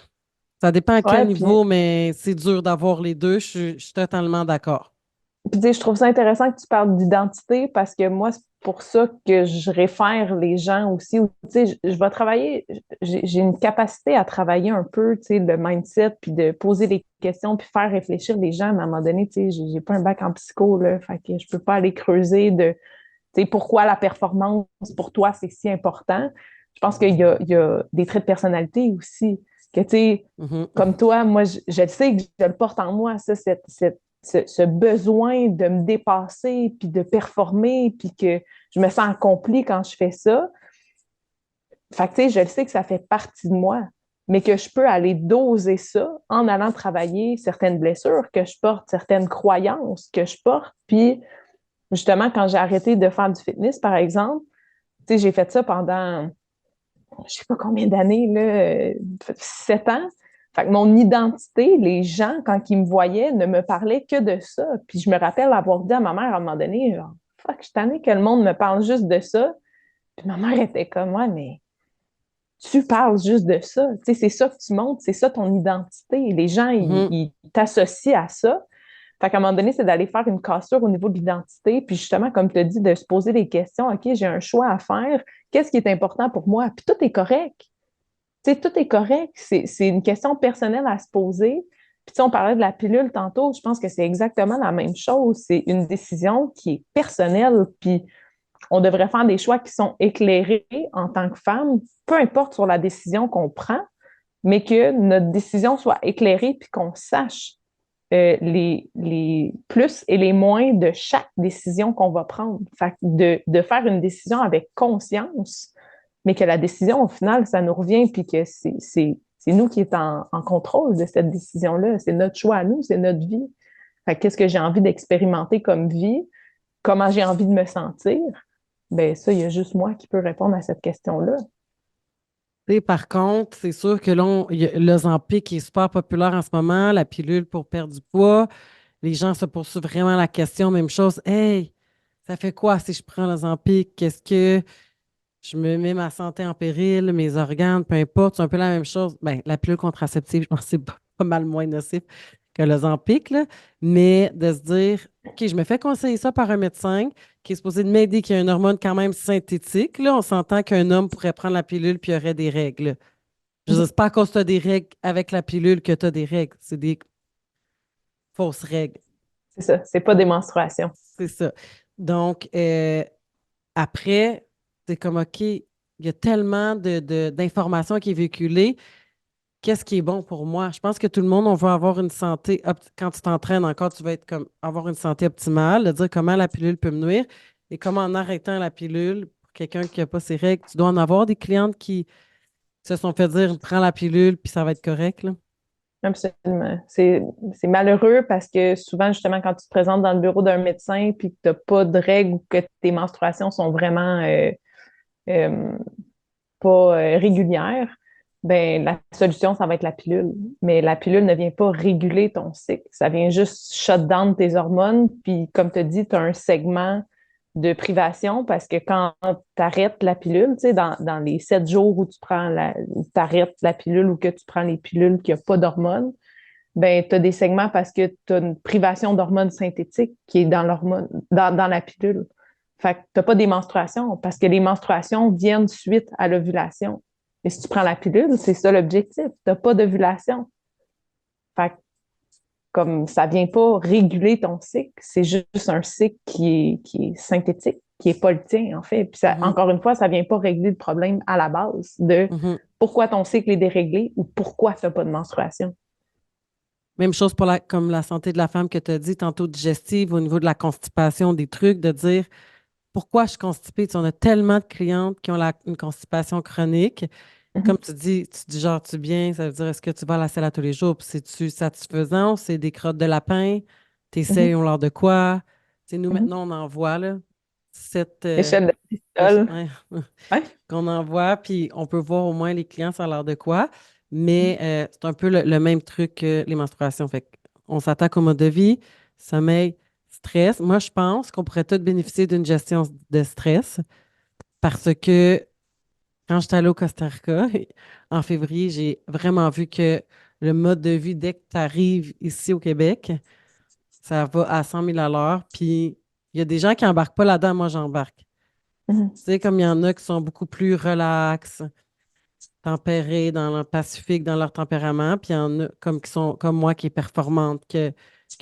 Ça dépend à quel Ouais, puis niveau, mais c'est dur d'avoir les deux. Je suis totalement d'accord. Puis, tu sais, je trouve ça intéressant que tu parles d'identité parce que moi, c'est pour ça que je réfère les gens aussi. Tu sais, je vais travailler, j'ai une capacité à travailler un peu, tu sais, le mindset, puis de poser des questions, puis faire réfléchir les gens. Mais à un moment donné, tu sais, j'ai pas un bac en psycho, là, fait que je peux pas aller creuser de, tu sais, pourquoi la performance pour toi, c'est si important. Je pense il y a des traits de personnalité aussi, que, tu sais, Mhm. comme toi, moi, je le sais que je le porte en moi, ça, ce besoin de me dépasser, puis de performer, puis que je me sens accomplie quand je fais ça. Fait que, tu sais, je le sais que ça fait partie de moi, mais que je peux aller doser ça en allant travailler certaines blessures que je porte, certaines croyances que je porte. Puis, justement, quand j'ai arrêté de faire du fitness, par exemple, tu sais, j'ai fait ça pendant, je sais pas combien d'années, là, 7 ans. Fait que mon identité, les gens, quand ils me voyaient, ne me parlaient que de ça. Puis je me rappelle avoir dit à ma mère à un moment donné, genre, fuck, je suis tannée que le monde me parle juste de ça. Puis ma mère était comme, ouais, mais tu parles juste de ça. Tu sais, c'est ça que tu montres, c'est ça ton identité. Les gens, Mhm. ils t'associent à ça. Fait qu'à un moment donné, c'est d'aller faire une cassure au niveau de l'identité. Puis justement, comme tu as dit, de se poser des questions. OK, j'ai un choix à faire. Qu'est-ce qui est important pour moi? Puis tout est correct. Tu sais, tout est correct. C'est une question personnelle à se poser. Puis, tu sais, on parlait de la pilule tantôt. Je pense que c'est exactement la même chose. C'est une décision qui est personnelle. Puis, on devrait faire des choix qui sont éclairés en tant que femme, peu importe sur la décision qu'on prend, mais que notre décision soit éclairée puis qu'on sache les plus et les moins de chaque décision qu'on va prendre. Fait que de faire une décision avec conscience, mais que la décision, au final, ça nous revient puis que c'est nous qui est en contrôle de cette décision-là. C'est notre choix à nous, c'est notre vie. Fait que qu'est-ce que j'ai envie d'expérimenter comme vie? Comment j'ai envie de me sentir? Ben ça, il y a juste moi qui peux répondre à cette question-là. Tu sais, par contre, c'est sûr que là, l'Ozempic qui est super populaire en ce moment, la pilule pour perdre du poids. Les gens se posent vraiment la question, même chose. Hey, ça fait quoi si je prends l'Ozempic? Qu'est-ce que je me mets ma santé en péril, mes organes, peu importe, c'est un peu la même chose. Ben, la pilule contraceptive, je pense que c'est pas mal moins nocif que l'Ozempic, là. Mais de se dire, OK, je me fais conseiller ça par un médecin qui est supposé de m'aider, qui a une hormone quand même synthétique. Là, on s'entend qu'un homme pourrait prendre la pilule puis il y aurait des règles. Je veux dire, c'est pas à cause que tu as des règles avec la pilule que tu as des règles. C'est des fausses règles. C'est ça, c'est pas des menstruations. C'est ça. Donc, après, c'est comme, OK, il y a tellement d'informations qui est véhiculée. Qu'est-ce qui est bon pour moi? Je pense que tout le monde, on veut avoir une santé, quand tu t'entraînes encore, tu vas être comme avoir une santé optimale, de dire comment la pilule peut me nuire et comment en arrêtant la pilule, pour quelqu'un qui n'a pas ses règles, tu dois en avoir des clientes qui se sont fait dire, prends la pilule, puis ça va être correct, là. Absolument. C'est malheureux parce que souvent, justement, quand tu te présentes dans le bureau d'un médecin puis que tu n'as pas de règles ou que tes menstruations sont vraiment euh, pas régulières, ben la solution, ça va être la pilule. Mais la pilule ne vient pas réguler ton cycle. Ça vient juste shut down tes hormones. Puis, comme tu as dit, tu as un segment de privation parce que quand tu arrêtes la pilule, tu sais, dans les 7 jours où tu arrêtes la pilule ou que tu prends les pilules qui n'ont pas d'hormones, ben, tu as des segments parce que tu as une privation d'hormones synthétiques qui est dans l'hormone, dans la pilule. Fait que tu n'as pas des menstruations parce que les menstruations viennent suite à l'ovulation. Et si tu prends la pilule, c'est ça l'objectif. Tu n'as pas d'ovulation. Fait que comme ça vient pas réguler ton cycle, c'est juste un cycle qui est synthétique, qui est pas le tien, en fait. Puis ça, Mhm, encore une fois, ça vient pas régler le problème à la base de mhm. pourquoi ton cycle est déréglé ou pourquoi tu n'as pas de menstruation. Même chose pour comme la santé de la femme que tu as dit tantôt, digestive, au niveau de la constipation, des trucs, de dire pourquoi je suis constipée. Tu sais, on a tellement de clientes qui ont une constipation chronique. Comme Mhm, tu dis genre tu bien, ça veut dire est-ce que tu vas à la selle à tous les jours? Puis c'est-tu satisfaisant? C'est des crottes de lapin? T'essayes, mhm, on leur de quoi? Tu sais, nous, mhm. maintenant, on envoie là, cette Échelle de Bristol. ouais, Ouais. qu'on envoie, puis on peut voir au moins les clients, ça a l'air de quoi. Mais c'est un peu le même truc que les menstruations. Fait on s'attaque au mode de vie, sommeil, stress. Moi, je pense qu'on pourrait tous bénéficier d'une gestion de stress parce que quand j'étais allée au Costa Rica en février, j'ai vraiment vu que le mode de vie, dès que tu arrives ici au Québec, ça va à 100 000 à l'heure. Puis il y a des gens qui embarquent pas là-dedans, moi j'embarque. Mhm. Tu sais, comme il y en a qui sont beaucoup plus relax, tempérés dans le Pacifique, dans leur tempérament, puis il y en a comme qui sont comme moi qui est performante, qui a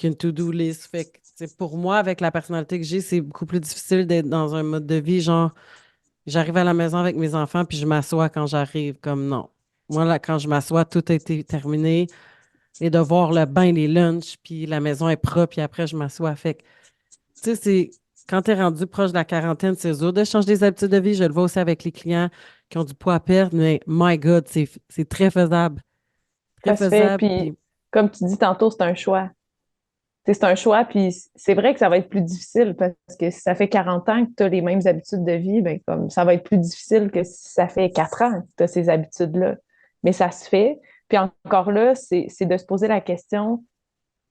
une to-do list. Fait que, tu sais, pour moi, avec la personnalité que j'ai, c'est beaucoup plus difficile d'être dans un mode de vie, genre j'arrive à la maison avec mes enfants, puis je m'assois quand j'arrive, comme non. Moi, là, quand je m'assois, tout a été terminé. Les devoirs, le bain, les lunchs, puis la maison est propre, puis après, je m'assois. Fait que, tu sais, c'est quand tu es rendu proche de la quarantaine, c'est dur de changer des habitudes de vie. Je le vois aussi avec les clients qui ont du poids à perdre, mais my God, c'est très faisable. Très Ça se fait. faisable. Puis, Puis, comme tu dis tantôt, c'est un choix. Tu sais, c'est un choix, puis c'est vrai que ça va être plus difficile parce que si ça fait 40 ans que tu as les mêmes habitudes de vie, ben comme ça va être plus difficile que si ça fait 4 ans que tu as ces habitudes-là. Mais ça se fait. Puis encore là, c'est de se poser la question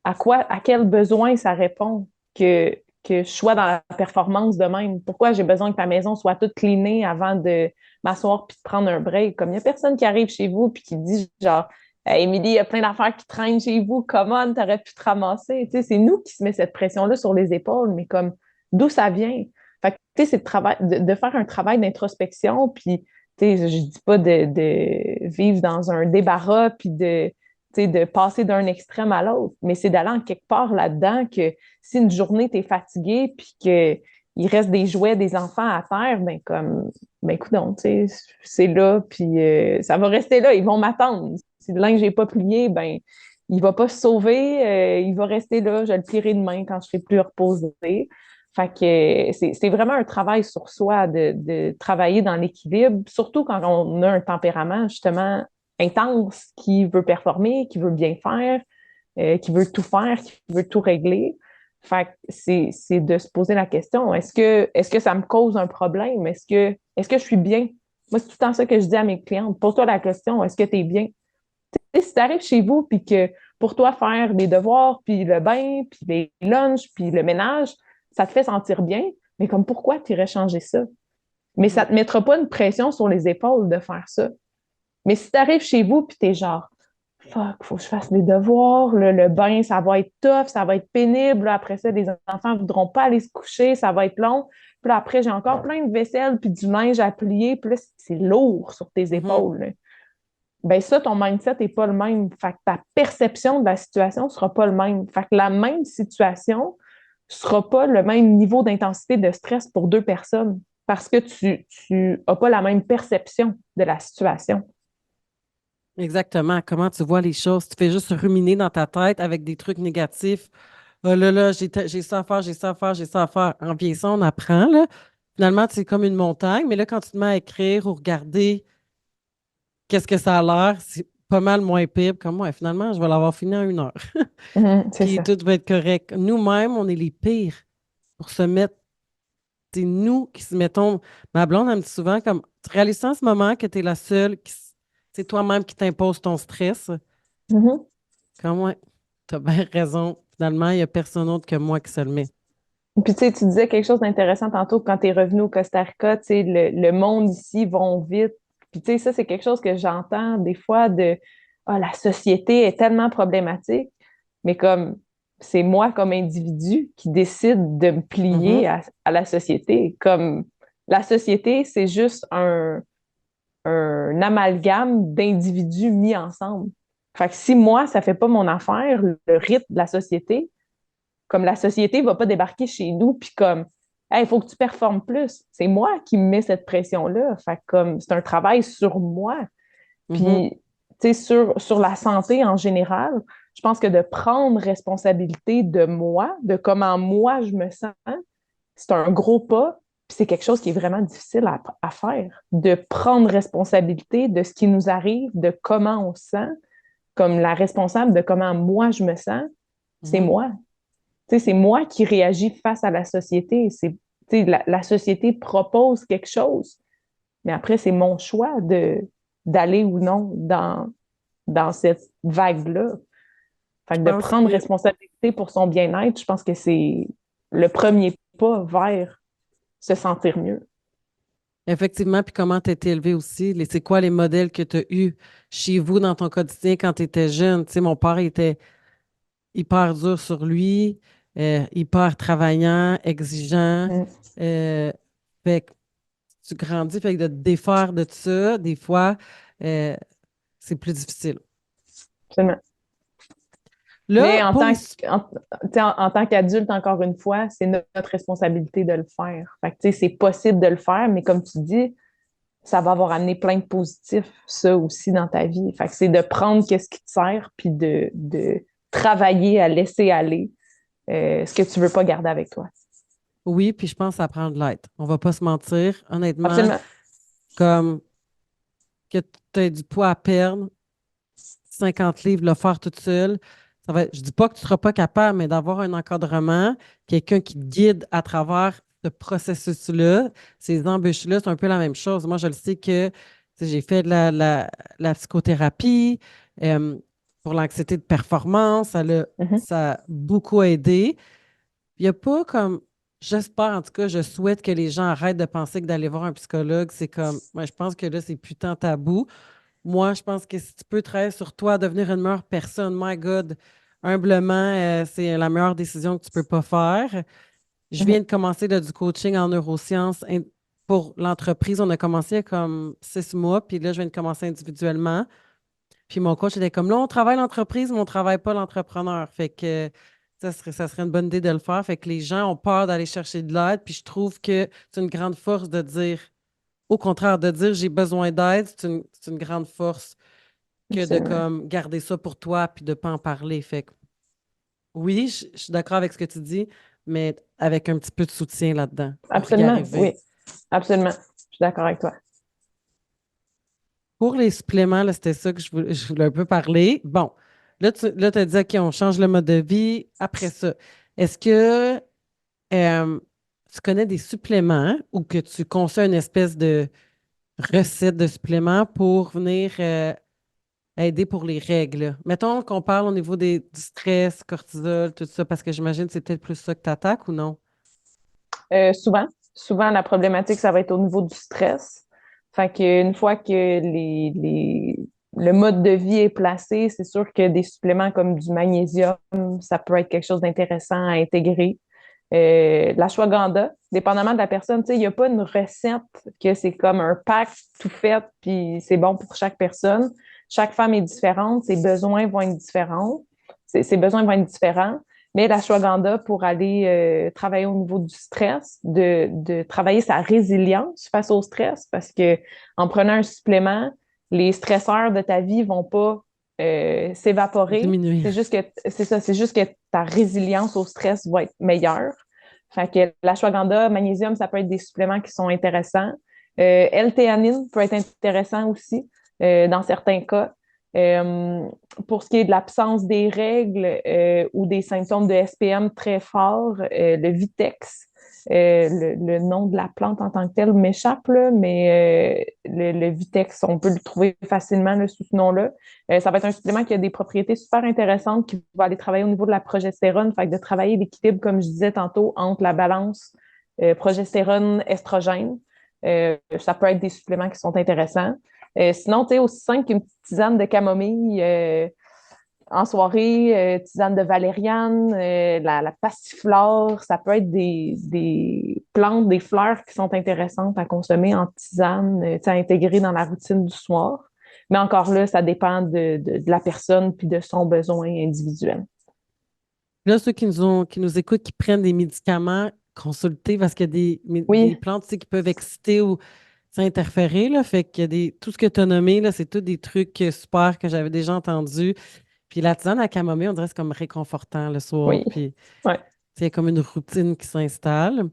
à quel besoin ça répond que je sois dans la performance de même. Pourquoi j'ai besoin que ta maison soit toute cleanée avant de m'asseoir puis de prendre un break? Comme il n'y a personne qui arrive chez vous puis qui dit genre Hey, Émilie, il y a plein d'affaires qui traînent chez vous, comment t'aurais pu te ramasser? Tu sais, c'est nous qui se met cette pression-là sur les épaules, mais comme d'où ça vient? Fait que, tu sais, c'est de faire un travail d'introspection, puis tu sais, je dis pas de vivre dans un débarras, puis de passer d'un extrême à l'autre. Mais c'est d'aller en quelque part là-dedans que si une journée, tu es fatigué puis qu'il reste des jouets des enfants à terre, ben comme, ben écoute donc, c'est là, puis ça va rester là, ils vont m'attendre. Si le linge n'est pas plié, ben il va pas se sauver, il va rester là, je le plierai demain quand je serai plus reposée. Fait que c'est vraiment un travail sur soi de travailler dans l'équilibre, surtout quand on a un tempérament justement intense, qui veut performer, qui veut bien faire, qui veut tout faire, qui veut tout régler. Fait que c'est de se poser la question, est-ce que ça me cause un problème? Est-ce que je suis bien? Moi, c'est tout le temps ça que je dis à mes clientes. Pose-toi la question, est-ce que tu es bien? Tu sais, si tu arrives chez vous, puis que pour toi, faire les devoirs, puis le bain, puis les lunchs, puis le ménage, ça te fait sentir bien, mais comme pourquoi tu irais changer ça? Mais ça mhm. ne te mettra pas une pression sur les épaules de faire ça. Mais si tu arrives chez vous, puis tu es genre, fuck, faut que je fasse mes devoirs, le bain, ça va être tough, ça va être pénible. Là, après ça, les enfants ne voudront pas aller se coucher, ça va être long. Puis là, après, j'ai encore plein de vaisselle puis du linge à plier. Puis là, c'est lourd sur tes Mhm. épaules. Là. Ben ça, ton mindset n'est pas le même. Fait que ta perception de la situation ne sera pas le même. Fait que la même situation ne sera pas le même niveau d'intensité de stress pour deux personnes parce que tu n'as pas la même perception de la situation. Exactement. Comment tu vois les choses? Tu fais juste ruminer dans ta tête avec des trucs négatifs. Oh là là, j'ai ça à faire, j'ai ça à faire, j'ai ça à faire. En vieillissant, on apprend, là. Finalement, c'est comme une montagne, mais là, quand tu te mets à écrire ou regarder qu'est-ce que ça a l'air, c'est pas mal moins pire. Comme moi, finalement, je vais l'avoir fini en 1 heure. Mhm, c'est Puis ça. tout va être correct. Nous-mêmes, on est les pires pour se mettre. C'est nous qui se mettons. Ma blonde, elle me dit souvent comme tu réalises en ce moment que tu es la seule c'est toi-même qui t'impose ton stress. Mhm. Comme ouais, tu as bien raison. Finalement, il n'y a personne d'autre que moi qui se le met. Puis tu sais, tu disais quelque chose d'intéressant tantôt quand tu es revenu au Costa Rica, tu sais, le monde ici va vite. Puis tu sais, ça, c'est quelque chose que j'entends des fois de Ah, la société est tellement problématique, mais comme c'est moi comme individu qui décide de me plier Mhm. à la société. Comme la société, c'est juste un amalgame d'individus mis ensemble. Fait que si moi, ça fait pas mon affaire, le rythme de la société, comme la société va pas débarquer chez nous puis comme Hey, il faut que tu performes plus. C'est moi qui me mets cette pression-là. Fait que comme c'est un travail sur moi. Mhm. Puis, tu sais, sur la santé en général, je pense que de prendre responsabilité de moi, de comment moi je me sens, c'est un gros pas. Puis c'est quelque chose qui est vraiment difficile à faire. De prendre responsabilité de ce qui nous arrive, de comment on se sent, comme la responsable de comment moi je me sens, c'est Mhm. moi. Tu sais, c'est moi qui réagis face à la société. Tu sais, la société propose quelque chose, mais après, c'est mon choix d'aller ou non dans cette vague-là. Fait Je que de pense prendre que responsabilité pour son bien-être, je pense que c'est le premier pas vers se sentir mieux. effectivement, puis comment tu été élevé aussi, c'est quoi les modèles que tu as eus chez vous dans ton quotidien quand tu étais jeune? Tu sais, mon père était hyper dur sur lui, hyper travaillant, exigeant. Mm, euh, fait que tu grandis, fait que de te défaire de tout ça, des fois, euh, c'est plus difficile. absolument. Mais Là, pour les... en tant qu'adulte, encore une fois, c'est notre responsabilité de le faire. Fait que, tu sais, c'est possible de le faire, mais comme tu dis, ça va avoir amené plein de positifs, ça aussi, dans ta vie. Fait que c'est de prendre qu'est-ce qui te sert, puis de travailler à laisser aller ce que tu veux pas garder avec toi. Oui, puis je pense que ça prend de l'aide. On va pas se mentir. Honnêtement, Absolument. comme que tu aies du poids à perdre, 50 livres, le faire toute seule. Je dis pas que tu ne seras pas capable, mais d'avoir un encadrement, quelqu'un qui te guide à travers ce processus-là, ces embûches-là, c'est un peu la même chose. Moi, je le sais que tu sais, j'ai fait de la psychothérapie euh, pour l'anxiété de performance. Mhm. Ça a beaucoup aidé. Il n'y a pas comme, j'espère en tout cas, je souhaite que les gens arrêtent de penser que d'aller voir un psychologue, c'est comme, moi, je pense que là, c'est putain tabou. Moi, je pense que si tu peux travailler sur toi, devenir une meilleure personne, my God, humblement, c'est la meilleure décision que tu peux pas faire. Je Mhm. viens de commencer du coaching en neurosciences pour l'entreprise. On a commencé il y a comme 6 mois, puis là, je viens de commencer individuellement. Puis mon coach était comme là, on travaille l'entreprise, mais on ne travaille pas l'entrepreneur. Fait que ça serait une bonne idée de le faire. Fait que les gens ont peur d'aller chercher de l'aide. Puis je trouve que c'est une grande force de dire, au contraire, de dire j'ai besoin d'aide, c'est une grande force que de Absolument. comme garder ça pour toi puis de pas en parler. Fait que oui, je suis d'accord avec ce que tu dis, mais avec un petit peu de soutien là-dedans pour y Absolument, oui. arriver. Absolument. Je suis d'accord avec toi. Pour les suppléments, là, c'était ça que je voulais un peu parler. Bon, là, tu as dit, OK, on change le mode de vie. Après ça, est-ce que tu connais des suppléments ou que tu conçois une espèce de recette de suppléments pour venir aider pour les règles? Mettons qu'on parle au niveau du stress, cortisol, tout ça, parce que j'imagine que c'est peut-être plus ça que tu attaques ou non? Souvent, la problématique, ça va être au niveau du stress. Fait qu'une fois que le mode de vie est placé, c'est sûr que des suppléments comme du magnésium, ça peut être quelque chose d'intéressant à intégrer. L'ashwagandha, dépendamment de la personne, tu sais, il n'y a pas une recette que c'est comme un pack tout fait, puis c'est bon pour chaque personne. Chaque femme est différente, ses besoins vont être différents. Ses besoins vont être différents. Mais l'ashwagandha, pour aller travailler au niveau du stress, de travailler sa résilience face au stress, parce que en prenant un supplément, les stresseurs de ta vie vont pas s'évaporer. Diminuer. C'est juste que ta résilience au stress va être meilleure. Fait que l'ashwagandha, magnésium, ça peut être des suppléments qui sont intéressants. L-théanine peut être intéressant aussi dans certains cas. Euh, pour ce qui est de l'absence des règles ou des symptômes de SPM très forts, le Vitex, Le nom de la plante en tant que telle m'échappe, là, mais le Vitex, on peut le trouver facilement là, sous ce nom-là. Ça va être un supplément qui a des propriétés super intéressantes, qui va aller travailler au niveau de la progestérone, fait que de travailler l'équilibre, comme je disais tantôt, entre la balance progestérone-estrogène. Ça peut être des suppléments qui sont intéressants. Sinon, tu sais, aussi simple qu'une petite tisane de camomille en soirée, tisane de valériane, la passiflore, ça peut être des plantes, des fleurs qui sont intéressantes à consommer en tisane, à intégrer dans la routine du soir. Mais encore là, ça dépend de la personne puis de son besoin individuel. Là, ceux qui nous écoutent, qui prennent des médicaments, consultez parce qu'il y a des Oui, plantes tu sais, qui peuvent exciter ou s'interférer. Là, fait qu'il y a tout ce que tu as nommé, là, c'est tous des trucs super que j'avais déjà entendus. Puis la tisane à camomille, on dirait que c'est comme réconfortant le soir. oui, Puis ouais. il y a comme une routine qui s'installe.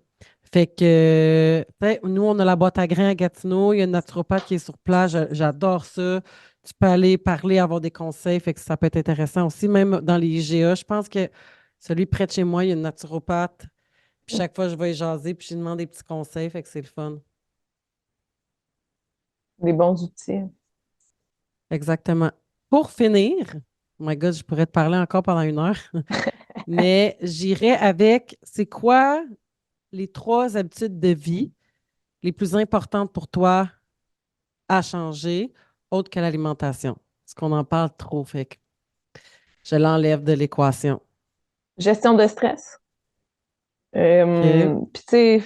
Fait que nous, on a la boîte à grains à Gatineau. Il y a une naturopathe qui est sur place. J'adore ça. Tu peux aller parler, avoir des conseils. Fait que ça peut être intéressant aussi. Même dans les IGA, je pense que celui près de chez moi, il y a une naturopathe. Puis chaque fois, je vais y jaser. Puis je lui demande des petits conseils. Fait que c'est le fun. Des bons outils. Exactement. Pour finir, oh my God, je pourrais te parler encore pendant 1 heure. Mais j'irai avec, c'est quoi les 3 habitudes de vie les plus importantes pour toi à changer, autre que l'alimentation? Parce qu'on en parle trop, fait que je l'enlève de l'équation. Gestion de stress. OK? Puis tu sais,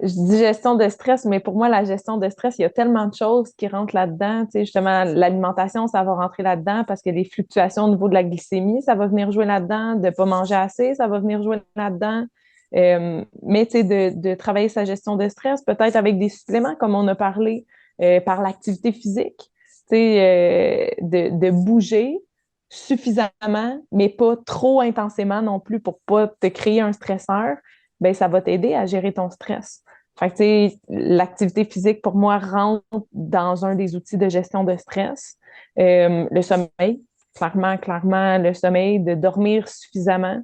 je dis gestion de stress, mais pour moi, la gestion de stress, il y a tellement de choses qui rentrent là-dedans. Tu sais, justement, l'alimentation, ça va rentrer là-dedans parce que les fluctuations au niveau de la glycémie, ça va venir jouer là-dedans. De ne pas manger assez, ça va venir jouer là-dedans. Mais tu sais, de travailler sa gestion de stress, peut-être avec des suppléments, comme on a parlé, par l'activité physique. Tu sais, de bouger suffisamment, mais pas trop intensément non plus pour pas te créer un stresseur, ben ça va t'aider à gérer ton stress. Fait que, tu sais, l'activité physique, pour moi, rentre dans un des outils de gestion de stress. Le sommeil, clairement, le sommeil, de dormir suffisamment,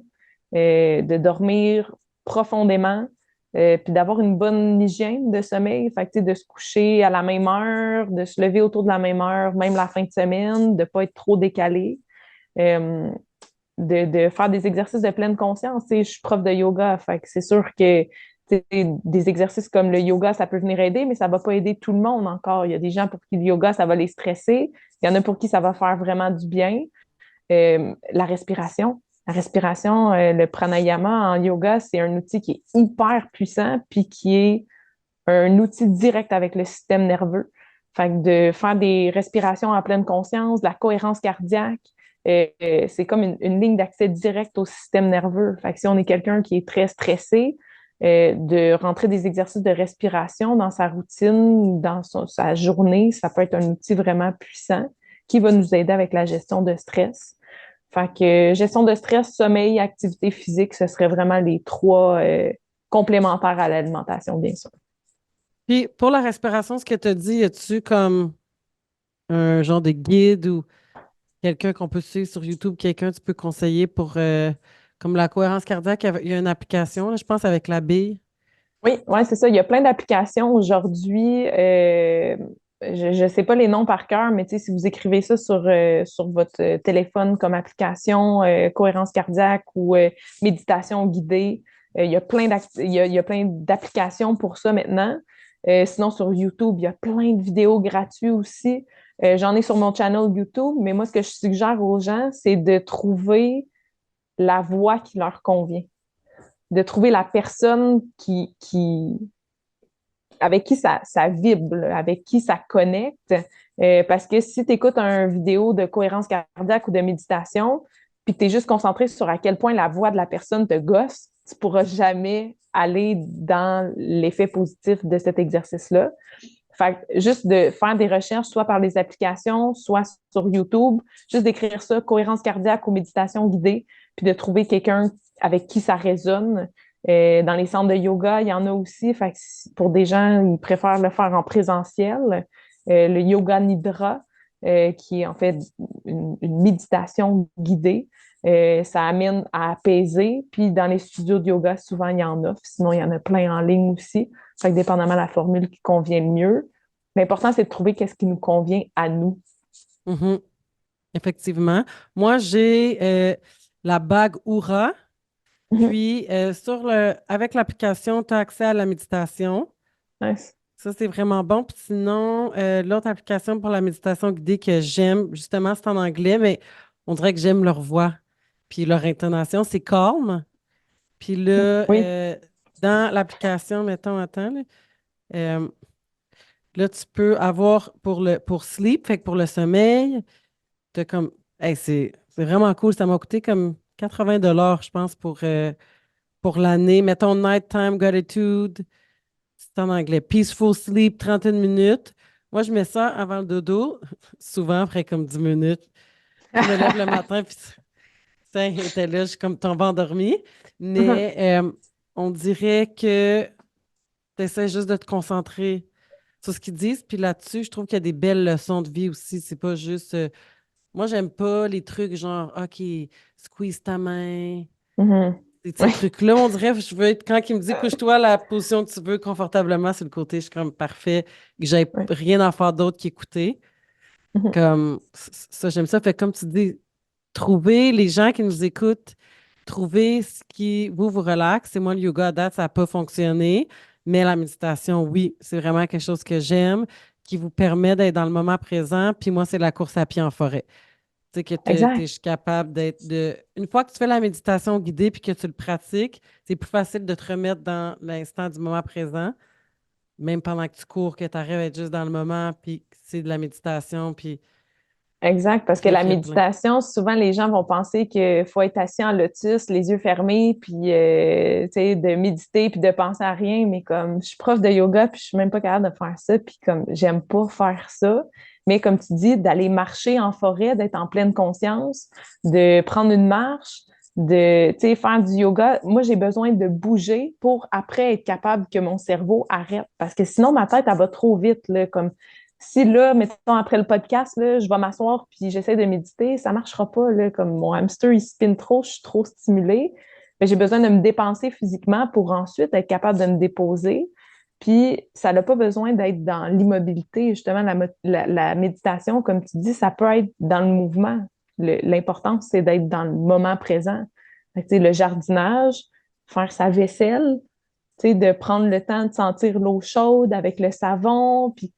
de dormir profondément, puis d'avoir une bonne hygiène de sommeil. Fait que, tu sais, de se coucher à la même heure, de se lever autour de la même heure, même la fin de semaine, de ne pas être trop décalé. Euh, de faire des exercices de pleine conscience. Tu sais, je suis prof de yoga, fait que c'est sûr que des exercices comme le yoga, ça peut venir aider, mais ça ne va pas aider tout le monde encore. Il y a des gens pour qui le yoga, ça va les stresser. Il y en a pour qui ça va faire vraiment du bien. La respiration. La respiration, le pranayama en yoga, c'est un outil qui est hyper puissant puis qui est un outil direct avec le système nerveux. Fait que de faire des respirations en pleine conscience, de la cohérence cardiaque, c'est comme une ligne d'accès direct au système nerveux. Fait que si on est quelqu'un qui est très stressé, de rentrer des exercices de respiration dans sa routine, dans sa journée, ça peut être un outil vraiment puissant qui va nous aider avec la gestion de stress. Fait que gestion de stress, sommeil, activité physique, ce serait vraiment les 3 complémentaires à l'alimentation, bien sûr. Puis pour la respiration, ce que tu as dit, as-tu comme un genre de guide ou quelqu'un qu'on peut suivre sur YouTube, quelqu'un que tu peux conseiller pour comme la cohérence cardiaque, il y a une application, là, je pense, avec la bille. Oui, ouais, c'est ça. Il y a plein d'applications aujourd'hui. Je ne sais pas les noms par cœur, mais si vous écrivez ça sur votre téléphone comme application, cohérence cardiaque ou méditation guidée, il y a il y a plein d'applications pour ça maintenant. Sinon, sur YouTube, il y a plein de vidéos gratuites aussi. J'en ai sur mon channel YouTube, mais moi, ce que je suggère aux gens, c'est de trouver la voie qui leur convient, de trouver la personne avec qui ça vibre, avec qui ça connecte. Parce que si tu écoutes une vidéo de cohérence cardiaque ou de méditation, puis que tu es juste concentré sur à quel point la voix de la personne te gosse, tu ne pourras jamais aller dans l'effet positif de cet exercice-là. Fait que juste de faire des recherches, soit par les applications, soit sur YouTube, juste d'écrire ça, cohérence cardiaque ou méditation guidée, puis de trouver quelqu'un avec qui ça résonne. Dans les centres de yoga, il y en a aussi. Fait que pour des gens, ils préfèrent le faire en présentiel. Le yoga nidra, qui est en fait une méditation guidée. Ça amène à apaiser. Puis dans les studios de yoga, souvent, il y en a. Sinon, il y en a plein en ligne aussi. Fait que dépendamment de la formule qui convient le mieux. L'important, c'est de trouver qu'est-ce qui nous convient à nous. Mhm. Effectivement. Moi, j'ai la bague Oura. Mhm. Puis, avec l'application, tu as accès à la méditation. Nice. Ça, c'est vraiment bon. Puis sinon, l'autre application pour la méditation guidée que j'aime, justement, c'est en anglais, mais on dirait que j'aime leur voix. Puis leur intonation, c'est Calm. Puis là, Oui, dans l'application, mettons, attends, euh, là, tu peux avoir pour sleep, fait que pour le sommeil, t'as comme, hey, c'est vraiment cool. Ça m'a coûté comme 80 $ je pense, pour l'année. Mettons Nighttime Gratitude, c'est en anglais. Peaceful Sleep, 31 minutes. Moi, je mets ça avant le dodo, souvent après comme 10 minutes. Je me lève le matin, puis ça était là, je suis comme tombée endormie. Mais on dirait que tu essaies juste de te concentrer sur ce qu'ils disent. Puis là-dessus, je trouve qu'il y a des belles leçons de vie aussi. C'est pas juste. Moi, j'aime pas les trucs genre, OK, squeeze ta main. Mhm. Ces Oui, trucs-là, on dirait, je veux être, quand il me dit couche-toi la position que tu veux confortablement sur le côté, je suis comme parfait, que j'ai oui. rien à faire d'autre qu'écouter. Mhm. Comme ça, j'aime ça. Fait que comme tu dis, trouver les gens qui nous écoutent, trouver ce qui vous relaxe. Et moi, le yoga à date, ça n'a pas fonctionné, mais la méditation, oui, c'est vraiment quelque chose que j'aime, qui vous permet d'être dans le moment présent. Puis moi, c'est la course à pied en forêt. Tu sais, que je Exact. suis capable Une fois que tu fais la méditation guidée puis que tu le pratiques, c'est plus facile de te remettre dans l'instant du moment présent, même pendant que tu cours, que tu arrives à être juste dans le moment, puis que c'est de la méditation, puis Exact, parce que ça la fait plein. méditation, souvent les gens vont penser qu'il faut être assis en lotus, les yeux fermés, puis tu sais, de méditer, puis de penser à rien, mais comme je suis prof de yoga, puis je suis même pas capable de faire ça, puis comme j'aime pas faire ça, mais comme tu dis, d'aller marcher en forêt, d'être en pleine conscience, de prendre une marche, de, tu sais, faire du yoga. Moi, j'ai besoin de bouger pour après être capable que mon cerveau arrête, parce que sinon ma tête, elle va trop vite, là, comme si là, mettons, après le podcast, là, je vais m'asseoir puis j'essaie de méditer, ça marchera pas, là, comme mon hamster, il spinne trop, je suis trop stimulée. Mais j'ai besoin de me dépenser physiquement pour ensuite être capable de me déposer. Puis, ça n'a pas besoin d'être dans l'immobilité. Justement, la méditation, comme tu dis, ça peut être dans le mouvement. L'important, c'est d'être dans le moment présent. Fait que, tu sais, le jardinage, faire sa vaisselle, tu sais, de prendre le temps de sentir l'eau chaude avec le savon, puis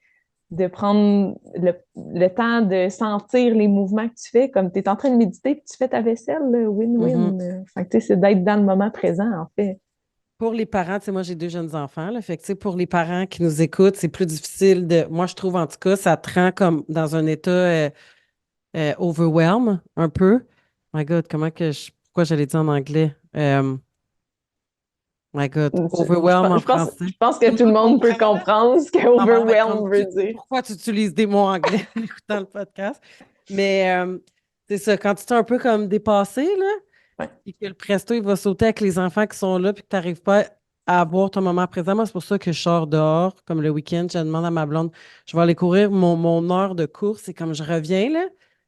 de prendre le temps de sentir les mouvements que tu fais, comme tu es en train de méditer puis tu fais ta vaisselle, Mhm. win-win. Fait que, tu sais, c'est d'être dans le moment présent, en fait. Pour les parents, tu sais, moi j'ai 2 jeunes enfants, là, fait que, tu sais, pour les parents qui nous écoutent, c'est plus difficile moi je trouve en tout cas, ça te rend comme dans un état overwhelm un peu. My God, pourquoi j'allais dire en anglais? My God, overwhelm en français. Je pense que Tout le tout le monde monde peut comprend. comprendre ce que Non, mais en même temps, overwhelm veut dire. pourquoi tu utilises des mots anglais en écoutant le podcast? Mais c'est ça, quand tu es un peu comme dépassé, là, Ouais. et que le presto, il va sauter avec les enfants qui sont là, puis que tu n'arrives pas à avoir ton moment présent. Moi, c'est pour ça que je sors dehors, comme le week-end, je demande à ma blonde, je vais aller courir mon heure de course, et comme je reviens, là,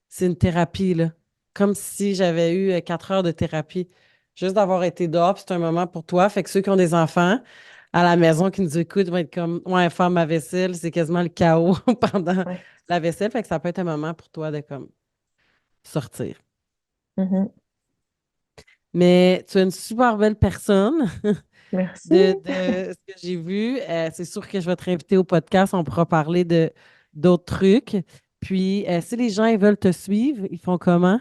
c'est une thérapie, là. Comme si j'avais eu 4 heures de thérapie. Juste d'avoir été dehors, puis c'est un moment pour toi. Fait que ceux qui ont des enfants à la maison qui nous écoutent vont être comme, ouais, faire ma vaisselle, c'est quasiment le chaos pendant Ouais. la vaisselle. Fait que ça peut être un moment pour toi de comme sortir. Mhm. Mais tu es une super belle personne. Merci. De ce que j'ai vu. C'est sûr que je vais te réinviter au podcast. On pourra parler de d'autres trucs. Puis, si les gens ils veulent te suivre, ils font comment?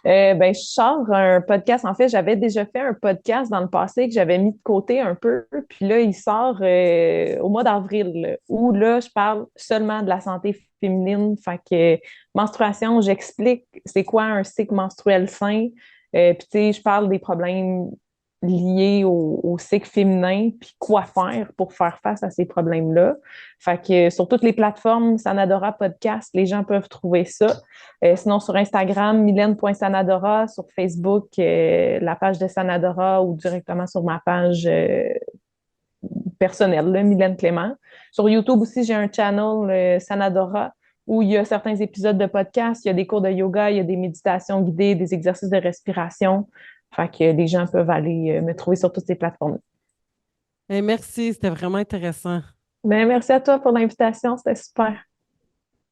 Ben, je sors un podcast. En fait, j'avais déjà fait un podcast dans le passé que j'avais mis de côté un peu. Puis là, il sort au mois d'avril, là, où là, je parle seulement de la santé féminine. Fait que menstruation, j'explique c'est quoi un cycle menstruel sain. Puis, tu sais, je parle des problèmes liés au cycle féminin, puis quoi faire pour faire face à ces problèmes-là. Fait que sur toutes les plateformes, Sanadora Podcast, les gens peuvent trouver ça. Sinon, sur Instagram, mylène.sanadora, sur Facebook, la page de Sanadora ou directement sur ma page personnelle, là, Mylène Clément. Sur YouTube aussi, j'ai un channel Sanadora où il y a certains épisodes de podcast, il y a des cours de yoga, il y a des méditations guidées, des exercices de respiration. Fait que les gens peuvent aller me trouver sur toutes ces plateformes. Merci, c'était vraiment intéressant. Ben, merci à toi pour l'invitation, c'était super.